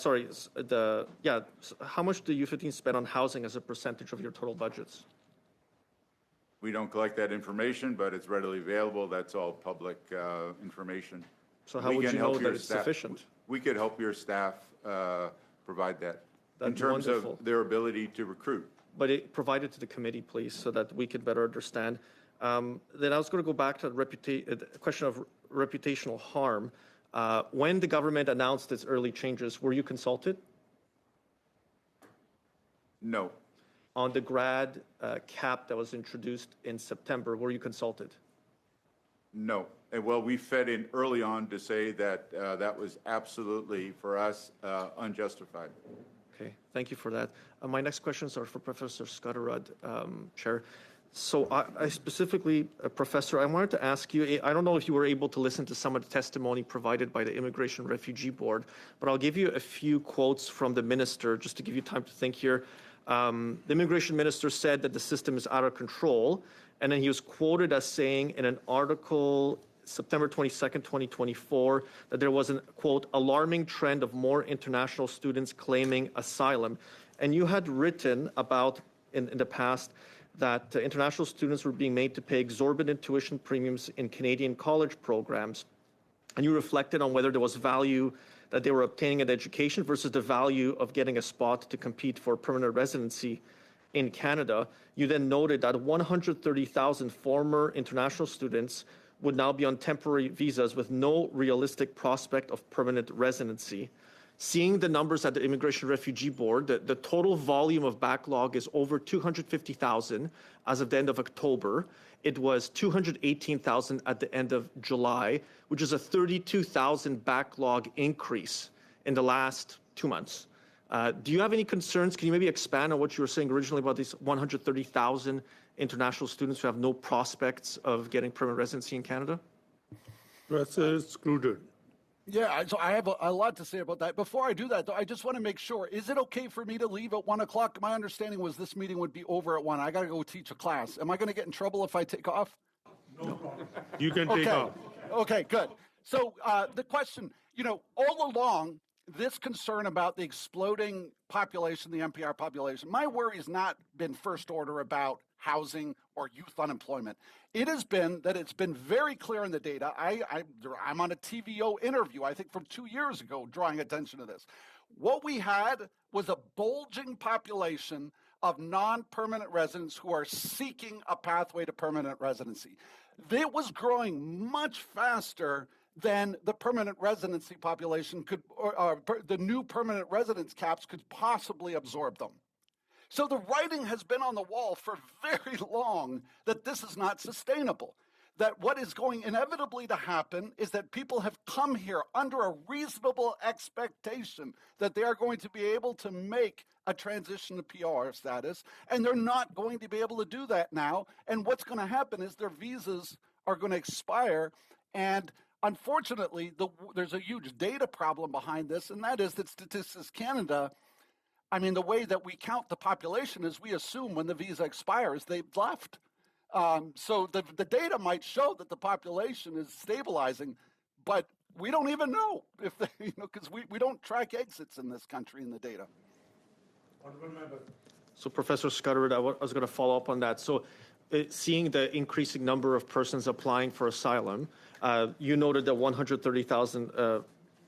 much do U15s spend on housing as a percentage of your total budgets? We don't collect that information, but it's readily available. That's all public information. So how would you know that it's sufficient? We could help your staff provide that. That's in terms wonderful. of their ability to recruit. But provide it to the committee, please, so that we could better understand. Then I was going to go back to the question of reputational harm. When the government announced its early changes, were you consulted? No. On the grad cap that was introduced in September, were you consulted? No. Well, we fed in early on to say that that was absolutely, for us, unjustified. Okay, thank you for that. My next questions are for Professor Scudderud, Chair. So I specifically, Professor, I wanted to ask you, I don't know if you were able to listen to some of the testimony provided by the Immigration Refugee Board, but I'll give you a few quotes from the minister just to give you time to think here. The immigration minister said that the system is out of control, and then he was quoted as saying in an article September 22nd, 2024, that there was an, quote, alarming trend of more international students claiming asylum. And you had written about in the past that international students were being made to pay exorbitant tuition premiums in Canadian college programs. And you reflected on whether there was value that they were obtaining an education versus the value of getting a spot to compete for permanent residency in Canada. You then noted that 130,000 former international students would now be on temporary visas with no realistic prospect of permanent residency. Seeing the numbers at the Immigration Refugee Board, the total volume of backlog is over 250,000 as of the end of October. It was 218,000 at the end of July, which is a 32,000 backlog increase in the last 2 months. Do you have any concerns? Can you maybe expand on what you were saying originally about these 130,000 international students who have no prospects of getting permanent residency in Canada? Professor Scudderud. Yeah, so I have a lot to say about that. Before I do that, though, I just want to make sure, is it okay for me to leave at 1 o'clock? My understanding was this meeting would be over at 1. I got to go teach a class. Am I going to get in trouble if I take off? No problem. You can take off. Okay, good. So the question, all along, this concern about the exploding population, the NPR population, my worry has not been first order about housing or youth unemployment. It has been that it's been very clear in the data. I'm on a TVO interview, I think from 2 years ago, drawing attention to this. What we had was a bulging population of non-permanent residents who are seeking a pathway to permanent residency. It was growing much faster than the permanent residency population could, or the new permanent residence caps could possibly absorb them. So the writing has been on the wall for very long that this is not sustainable. That what is going inevitably to happen is that people have come here under a reasonable expectation that they are going to be able to make a transition to PR status, and they're not going to be able to do that now. And what's going to happen is their visas are going to expire. And unfortunately, there's a huge data problem behind this, and that is that Statistics Canada, the way that we count the population is we assume when the visa expires, they've left. So the data might show that the population is stabilizing, but we don't even know if they, because we don't track exits in this country in the data. So Professor Scudderud, I was going to follow up on that. So seeing the increasing number of persons applying for asylum, you noted that 130,000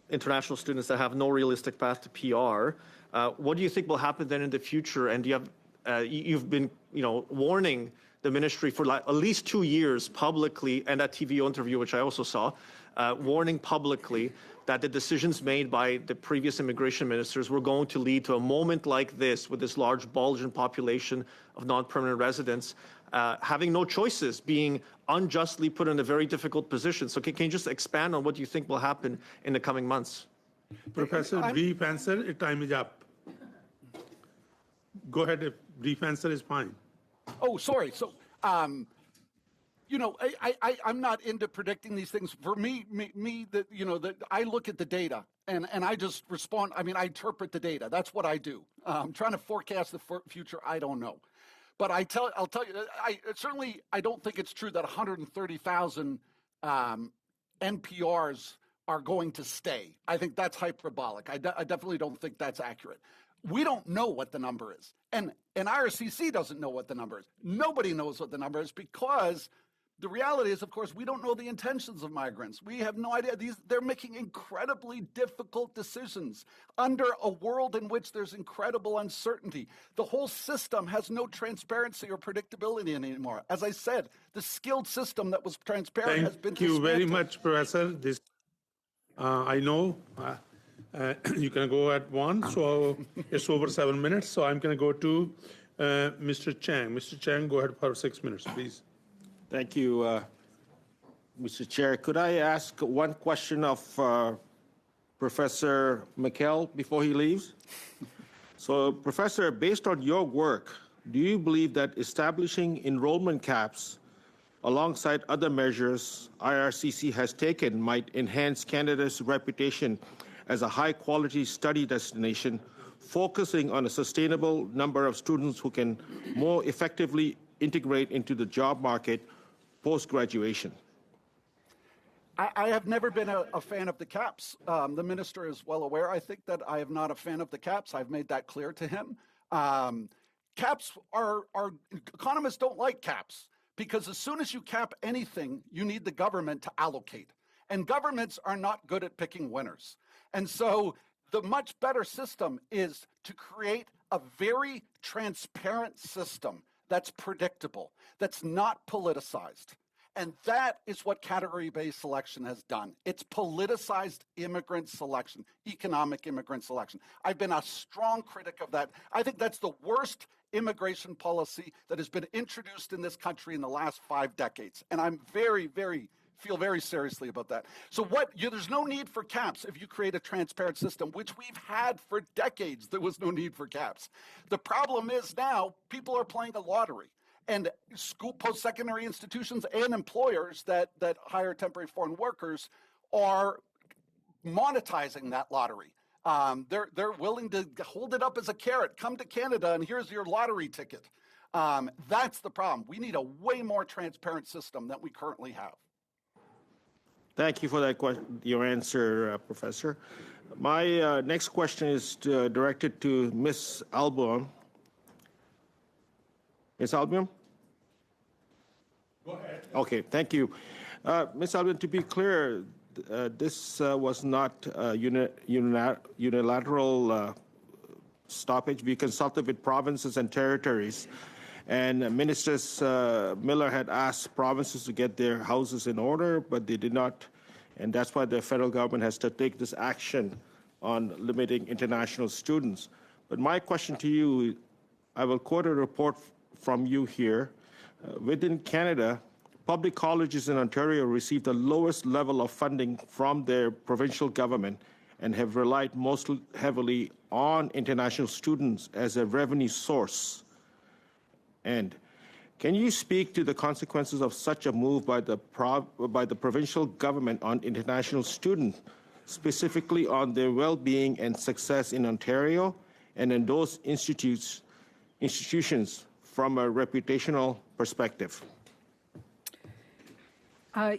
international students that have no realistic path to PR. What do you think will happen then in the future? And you've been, warning the ministry for at least 2 years publicly, and that TVO interview, which I also saw, warning publicly that the decisions made by the previous immigration ministers were going to lead to a moment like this, with this large bulge in population of non-permanent residents, having no choices, being unjustly put in a very difficult position. So can you just expand on what you think will happen in the coming months? Professor, brief answer, time is up. Go ahead, if brief answer is fine. Oh, sorry. So, I'm not into predicting these things. For me, I look at the data and I just respond. I interpret the data. That's what I do. I'm trying to forecast the future. I don't know. But I'll tell you, I don't think it's true that 130,000 NPRs are going to stay. I think that's hyperbolic. I definitely don't think that's accurate. We don't know what the number is. And IRCC doesn't know what the number is. Nobody knows what the number is, because the reality is, of course, we don't know the intentions of migrants. We have no idea. They're making incredibly difficult decisions under a world in which there's incredible uncertainty. The whole system has no transparency or predictability anymore. As I said, the skilled system that was transparent has been dismantled. Thank you very much, Professor. I know you can go at 1, so it's over 7 minutes. So I'm going to go to Mr. Chang. Mr. Chang, go ahead for 6 minutes, please. Thank you, Mr. Chair. Could I ask one question of Professor Mikkel before he leaves? So, Professor, based on your work, do you believe that establishing enrollment caps alongside other measures IRCC has taken might enhance Canada's reputation as a high-quality study destination, focusing on a sustainable number of students who can more effectively integrate into the job market post-graduation? I have never been a fan of the caps. The minister is well aware. I think that I am not a fan of the caps. I've made that clear to him. Caps economists don't like caps, because as soon as you cap anything, you need the government to allocate. And governments are not good at picking winners. And so the much better system is to create a very transparent system that's predictable, that's not politicized. And that is what category-based selection has done. It's politicized immigrant selection, economic immigrant selection. I've been a strong critic of that. I think that's the worst immigration policy that has been introduced in this country in the last 5 decades. And I'm feel very seriously about that. So there's no need for caps if you create a transparent system, which we've had for decades. There was no need for caps. The problem is now people are playing a lottery. And school post-secondary institutions and employers that hire temporary foreign workers are monetizing that lottery. They're willing to hold it up as a carrot. Come to Canada and here's your lottery ticket. That's the problem. We need a way more transparent system than we currently have. Thank you for that your answer, Professor. My next question is directed to Ms. Albion. Ms. Albion? Go ahead. Okay, thank you. Ms. Albion, to be clear, this was not a unilateral stoppage. We consulted with provinces and territories, and Ministers Miller had asked provinces to get their houses in order, but they did not, and that's why the federal government has to take this action on limiting international students. But my question to you, I will quote a report from you here. Within Canada, public colleges in Ontario receive the lowest level of funding from their provincial government and have relied most heavily on international students as a revenue source. And can you speak to the consequences of such a move by the provincial government on international students, specifically on their well-being and success in Ontario and in those institutions from a reputational perspective?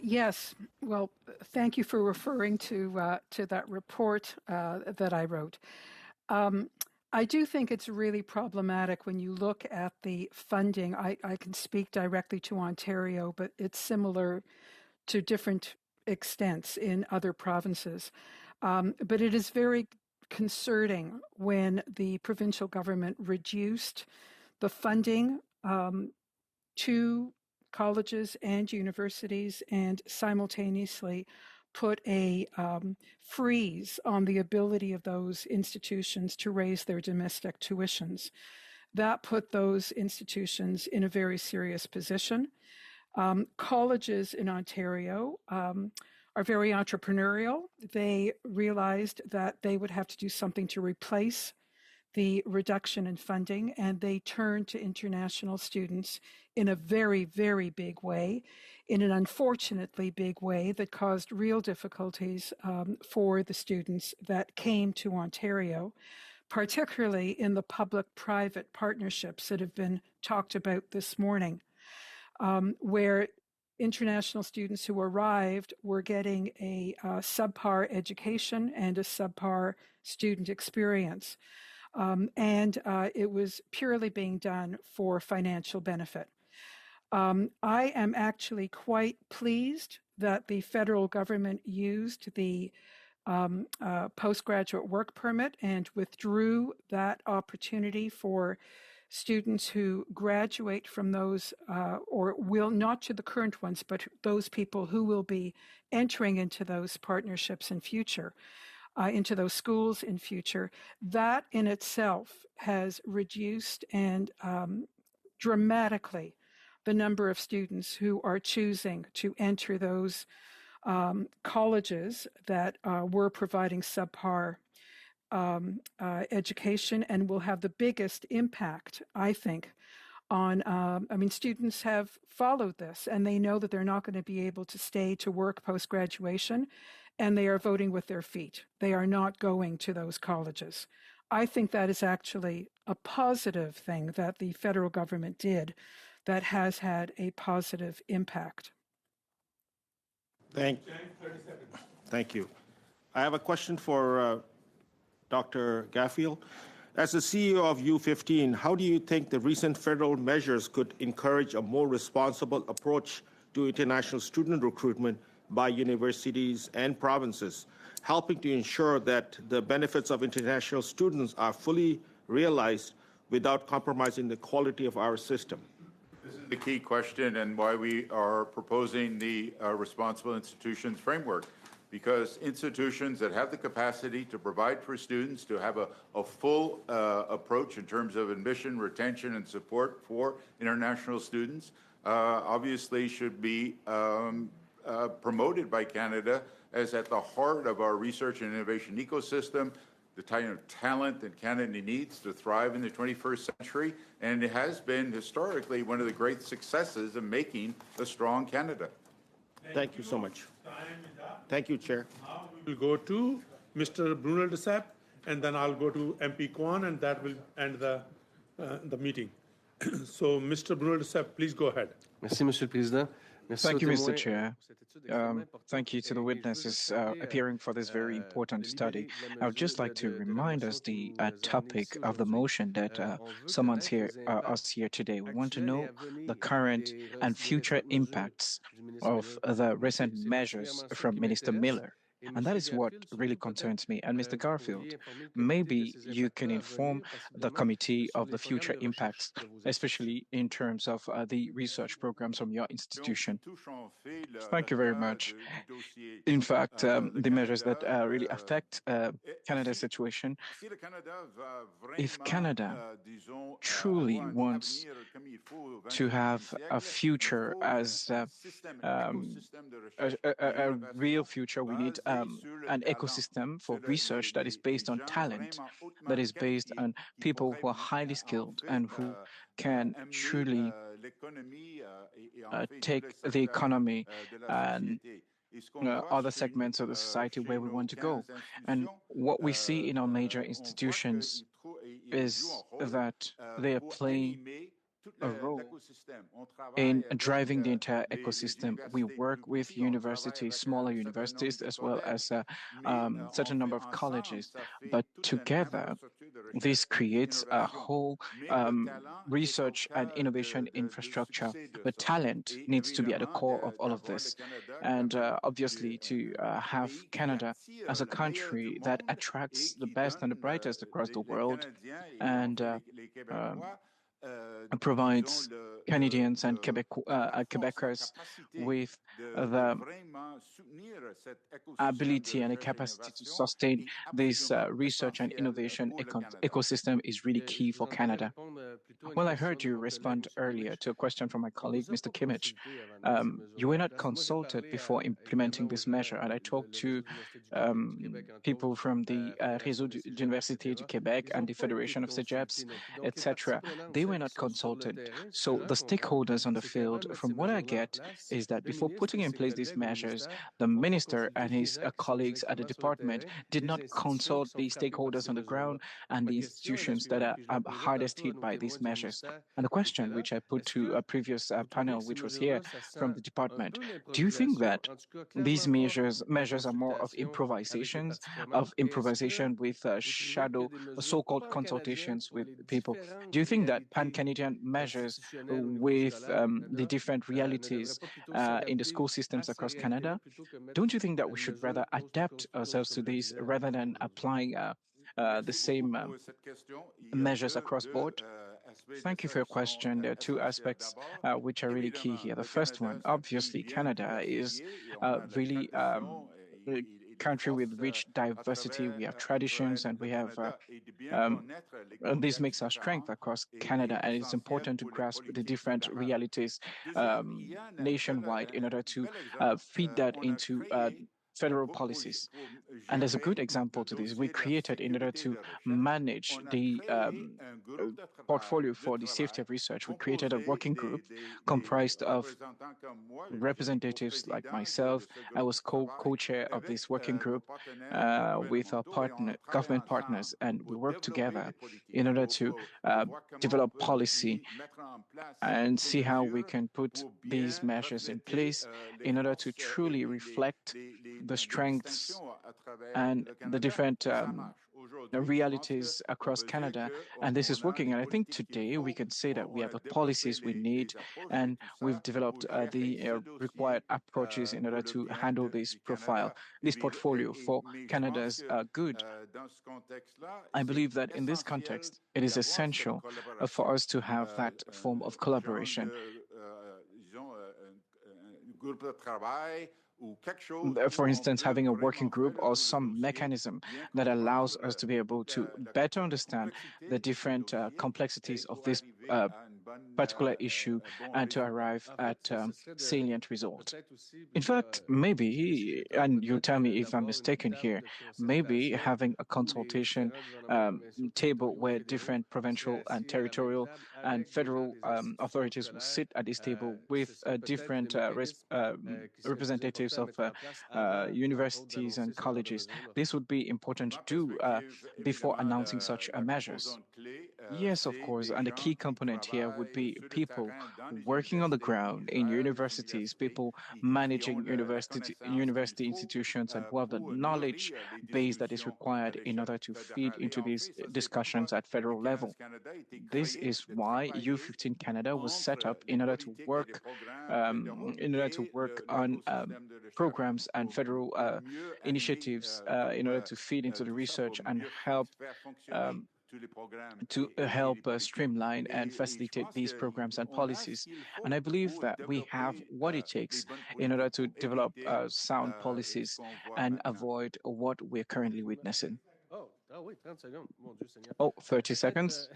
Yes. Well, thank you for referring to that report that I wrote. I do think it's really problematic when you look at the funding. I can speak directly to Ontario, but it's similar to different extents in other provinces. But it is very concerning when the provincial government reduced the funding to colleges and universities and simultaneously put a freeze on the ability of those institutions to raise their domestic tuitions. That put those institutions in a very serious position. Colleges in Ontario are very entrepreneurial. They realized that they would have to do something to replace the reduction in funding, and they turned to international students in a very, very big way, in an unfortunately big way that caused real difficulties for the students that came to Ontario, particularly in the public-private partnerships that have been talked about this morning, where international students who arrived were getting a subpar education and a subpar student experience. And it was purely being done for financial benefit. I am actually quite pleased that the federal government used the postgraduate work permit and withdrew that opportunity for students who graduate from those, or will not to the current ones, but those people who will be entering into those partnerships in future. Into those schools in future, that in itself has reduced and dramatically the number of students who are choosing to enter those colleges that were providing subpar education, and will have the biggest impact, I think, on, students have followed this and they know that they're not going to be able to stay to work post-graduation, and they are voting with their feet. They are not going to those colleges. I think that is actually a positive thing that the federal government did that has had a positive impact. Thank you. I have a question for Dr. Gaffield. As the CEO of U15, how do you think the recent federal measures could encourage a more responsible approach to international student recruitment by universities and provinces, helping to ensure that the benefits of international students are fully realized without compromising the quality of our system? This is the key question and why we are proposing the Responsible Institutions Framework, because institutions that have the capacity to provide for students, to have a full approach in terms of admission, retention, and support for international students, obviously should be promoted by Canada as at the heart of our research and innovation ecosystem, the type of talent that Canada needs to thrive in the 21st century, and it has been historically one of the great successes of making a strong Canada. Thank you so much. Time is up. Thank you, Chair. We'll go to Mr. Bruno de Sepp, and then I'll go to MP Kwan, and that will end the meeting. So, Mr. Bruno de Sepp, please go ahead. Merci, Monsieur le Président. Thank you, Mr. Chair. Thank you to the witnesses appearing for this very important study. I would just like to remind us the topic of the motion that someone's here, us here today. We want to know the current and future impacts of the recent measures from Minister Miller. And that is what really concerns me. And Mr. Garfield, maybe you can inform the committee of the future impacts, especially in terms of the research programs from your institution. Thank you very much. In fact, the measures that really affect Canada's situation, if Canada truly wants to have a future as a real future, we need an ecosystem for research that is based on talent, that is based on people who are highly skilled and who can truly take the economy and other segments of the society where we want to go. And what we see in our major institutions is that they are playing a role in driving the entire ecosystem. We work with universities, smaller universities, as well as a certain number of colleges. But together, this creates a whole research and innovation infrastructure. But talent needs to be at the core of all of this. And obviously, to have Canada as a country that attracts the best and the brightest across the world and provides Canadians and Quebecers with the ability and the capacity to sustain this research and innovation ecosystem is really key for Canada. Well, I heard you respond earlier to a question from my colleague, Mr. Kimmich. You were not consulted before implementing this measure, and I talked to people from the Réseau d'Université du Québec and the Federation of CEGEPs, etc. They were not consulted. So the stakeholders on the field, from what I get, is that before putting in place these measures, the minister and his colleagues at the department did not consult the stakeholders on the ground and the institutions that are hardest hit by these measures. And the question which I put to a previous panel, which was here from the department, do you think that these measures are more of improvisation with shadow, so-called consultations with people? Do you think that pan-Canadian measures with the different realities in the school systems across Canada, don't you think that we should rather adapt ourselves to these rather than applying the same measures across board? Thank you for your question. There are two aspects which are really key here. The first one, obviously, Canada is really a country with rich diversity. We have traditions and we have and this makes our strength across Canada, and it's important to grasp the different realities nationwide in order to feed that into federal policies. And there's a good example to this. We created, in order to manage the portfolio for the safety of research, we created a working group comprised of representatives like myself. I was co-chair of this working group with our government partners, and we worked together in order to develop policy and see how we can put these measures in place in order to truly reflect the strengths and the different realities across Canada, and this is working. And I think today we can say that we have the policies we need, and we've developed the required approaches in order to handle this portfolio for Canada's good. I believe that in this context, it is essential for us to have that form of collaboration. For instance, having a working group or some mechanism that allows us to be able to better understand the different complexities of this particular issue and to arrive at salient results. In fact, maybe, and you tell me if I'm mistaken here, maybe having a consultation table where different provincial and territorial and federal authorities will sit at this table with different representatives of universities and colleges. This would be important to do before announcing such measures. Yes, of course, and a key component here would be people working on the ground in universities, people managing university institutions, and who have the knowledge base that is required in order to feed into these discussions at federal level. This is why U15 Canada was set up in order to work on programs and federal initiatives in order to feed into the research and help streamline and facilitate these programs and policies. And I believe that we have what it takes in order to develop sound policies and avoid what we're currently witnessing. Oh, 30 seconds.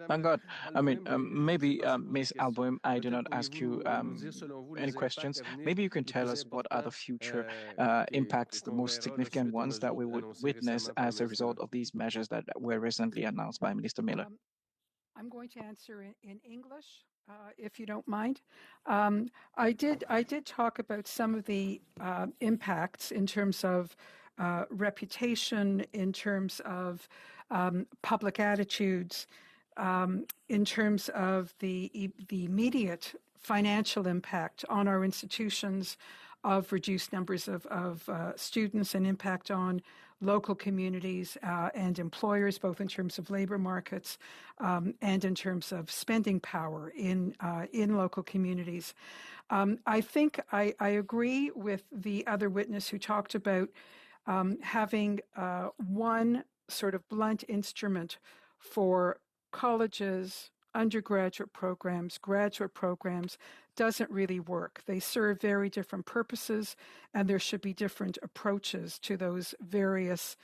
Thank God. I mean, maybe, Ms. Alboim, I do not ask you any questions. Maybe you can tell us what are the future impacts, the most significant ones that we would witness as a result of these measures that were recently announced by Minister Miller. I'm going to answer in English, if you don't mind. I did talk about some of the impacts in terms of reputation, in terms of public attitudes, in terms of the immediate financial impact on our institutions of reduced numbers of students and impact on local communities and employers, both in terms of labor markets and in terms of spending power in local communities. I think I agree with the other witness who talked about having one sort of blunt instrument for colleges, undergraduate programs, graduate programs doesn't really work. They serve very different purposes, and there should be different approaches to those various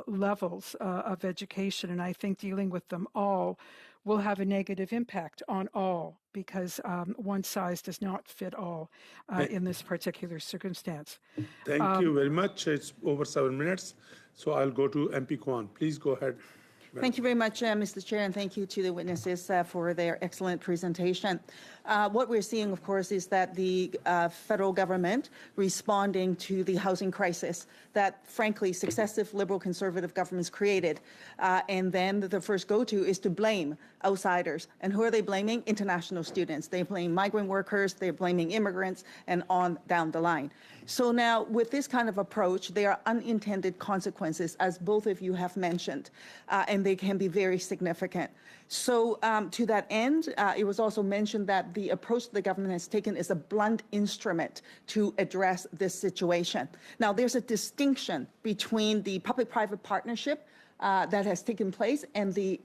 levels of education. And I think dealing with them all will have a negative impact on all, because one size does not fit all in this particular circumstance. Thank you very much. It's over 7 minutes. So I'll go to MP Kwan. Please go ahead. Thank you very much, Mr. Chair, and thank you to the witnesses for their excellent presentation. What we're seeing, of course, is that the federal government responding to the housing crisis that, frankly, successive Liberal Conservative governments created, and then the first go-to is to blame outsiders. And who are they blaming? International students. They blame migrant workers, they're blaming immigrants, and on down the line. So now, with this kind of approach, there are unintended consequences, as both of you have mentioned, and they can be very significant. So to that end, it was also mentioned that the approach the government has taken is a blunt instrument to address this situation. Now, there's a distinction between the public-private partnership that has taken place and the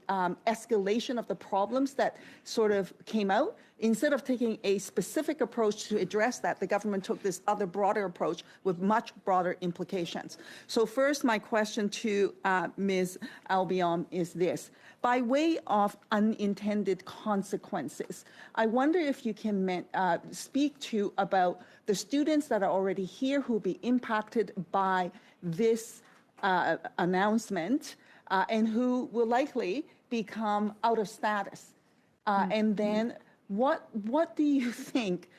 escalation of the problems that sort of came out. Instead of taking a specific approach to address that, the government took this other broader approach with much broader implications. So first, my question to Ms. Albion is this. By way of unintended consequences, I wonder if you can speak to about the students that are already here who will be impacted by this announcement and who will likely become out of status. And then what do you think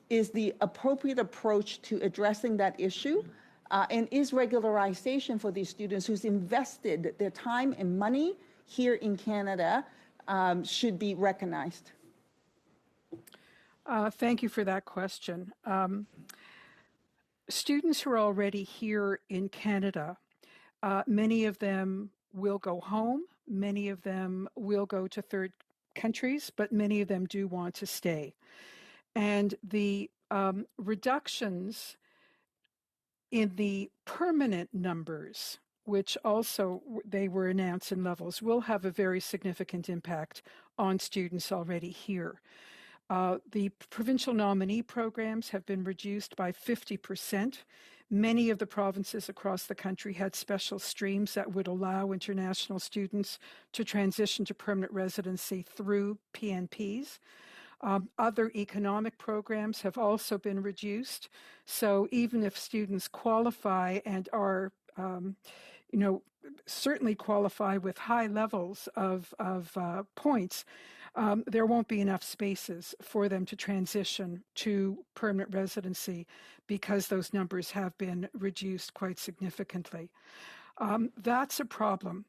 is the appropriate approach to addressing that issue? And is regularization for these students who's invested their time and money here in Canada should be recognized? Thank you for that question. Students who are already here in Canada, many of them will go home, many of them will go to third countries, but many of them do want to stay. And the reductions in the permanent numbers, which also they were announced in levels, will have a very significant impact on students already here. The provincial nominee programs have been reduced by 50%, Many of the provinces across the country had special streams that would allow international students to transition to permanent residency through PNPs. Other economic programs have also been reduced. So even if students qualify and are, certainly qualify with high levels of points, there won't be enough spaces for them to transition to permanent residency because those numbers have been reduced quite significantly. That's a problem.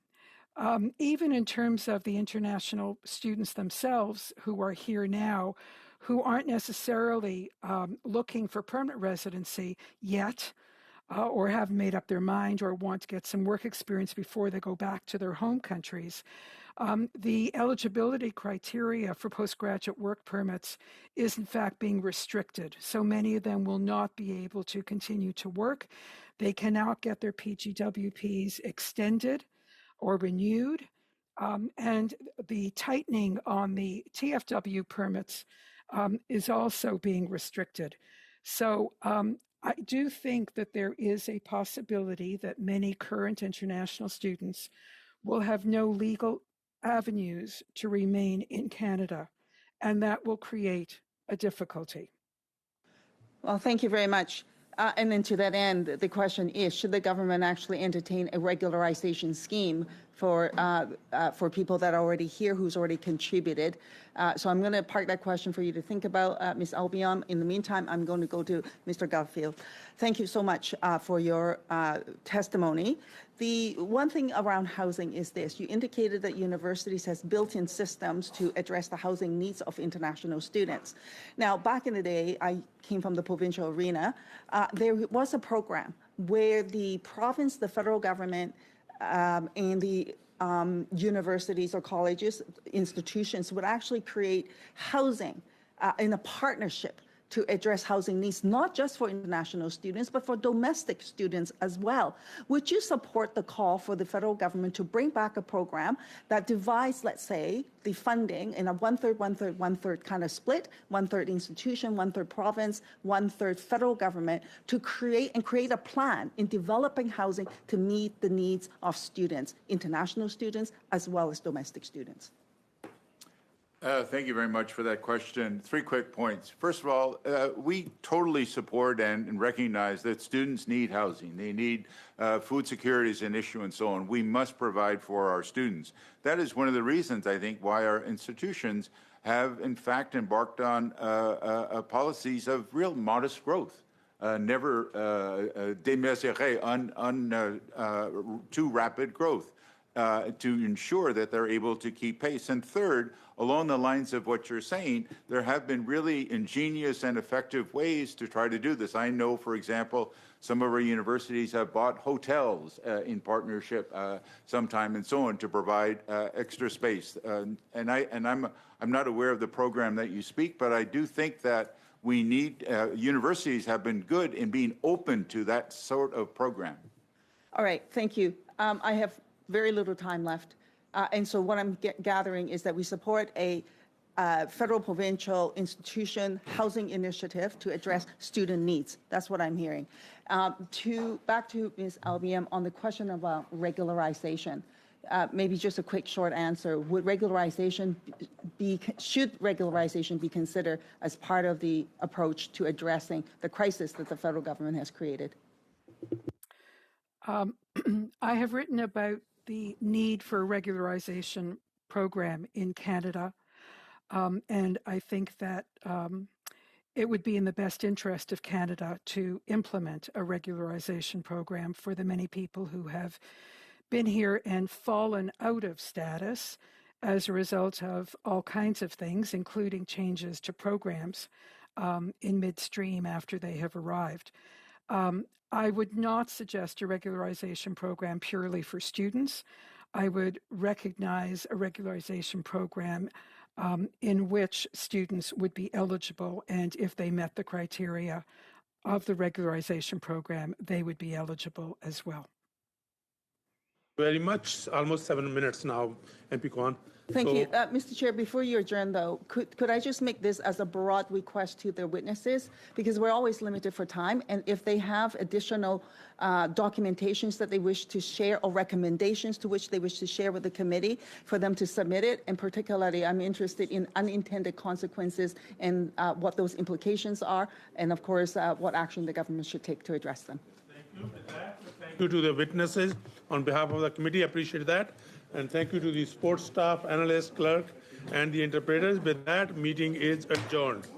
Even in terms of the international students themselves who are here now, who aren't necessarily looking for permanent residency yet, or have made up their mind or want to get some work experience before they go back to their home countries. The eligibility criteria for postgraduate work permits is in fact being restricted. So many of them will not be able to continue to work. They cannot get their PGWPs extended or renewed. And the tightening on the TFW permits is also being restricted. So I do think that there is a possibility that many current international students will have no legal avenues to remain in Canada, and that will create a difficulty. Well, thank you very much. And then to that end, the question is, should the government actually entertain a regularization scheme for people that are already here, who's already contributed? So I'm going to park that question for you to think about, Ms. Albion. In the meantime, I'm going to go to Mr. Garfield. Thank you so much for your testimony. The one thing around housing is this. You indicated that universities has built-in systems to address the housing needs of international students. Now, back in the day, I came from the provincial arena. There was a program where the province, the federal government, and the universities or colleges, institutions would actually create housing in a partnership to address housing needs, not just for international students, but for domestic students as well. Would you support the call for the federal government to bring back a program that divides, let's say, the funding in a one-third kind of split, one-third institution, one-third province, one-third federal government, to create a plan in developing housing to meet the needs of students, international students, as well as domestic students? Thank you very much for that question. 3 quick points. First of all, we totally support and recognize that students need housing. They need food security as an issue and so on. We must provide for our students. That is one of the reasons, I think, why our institutions have, in fact, embarked on policies of real modest growth. Never démesuré, too rapid growth. To ensure that they're able to keep pace. And third, along the lines of what you're saying, there have been really ingenious and effective ways to try to do this. I know, for example, some of our universities have bought hotels in partnership sometime and so on to provide extra space. And I'm not aware of the program that you speak, but I do think that we need, universities have been good in being open to that sort of program. All right, thank you. I have very little time left. And so what I'm gathering is that we support a federal provincial institution housing initiative to address student needs. That's what I'm hearing. Back to Ms. Albion on the question about regularization. Maybe just a quick short answer. Should regularization be considered as part of the approach to addressing the crisis that the federal government has created? I have written about the need for a regularization program in Canada, and I think that it would be in the best interest of Canada to implement a regularization program for the many people who have been here and fallen out of status as a result of all kinds of things, including changes to programs in midstream after they have arrived. I would not suggest a regularization program purely for students. I would recognize a regularization program in which students would be eligible, and if they met the criteria of the regularization program, they would be eligible as well. very much. Almost 7 minutes now, MP Kwan. Thank So- you. Mr. Chair, before you adjourn, though, could I just make this as a broad request to the witnesses? Because we're always limited for time, and if they have additional documentations that they wish to share or recommendations to which they wish to share with the committee, for them to submit it. And particularly, I'm interested in unintended consequences and what those implications are, and of course, what action the government should take to address them. Thank you to the witnesses on behalf of the committee. I appreciate that. And thank you to the sports staff, analysts, clerk, and the interpreters. With that, meeting is adjourned.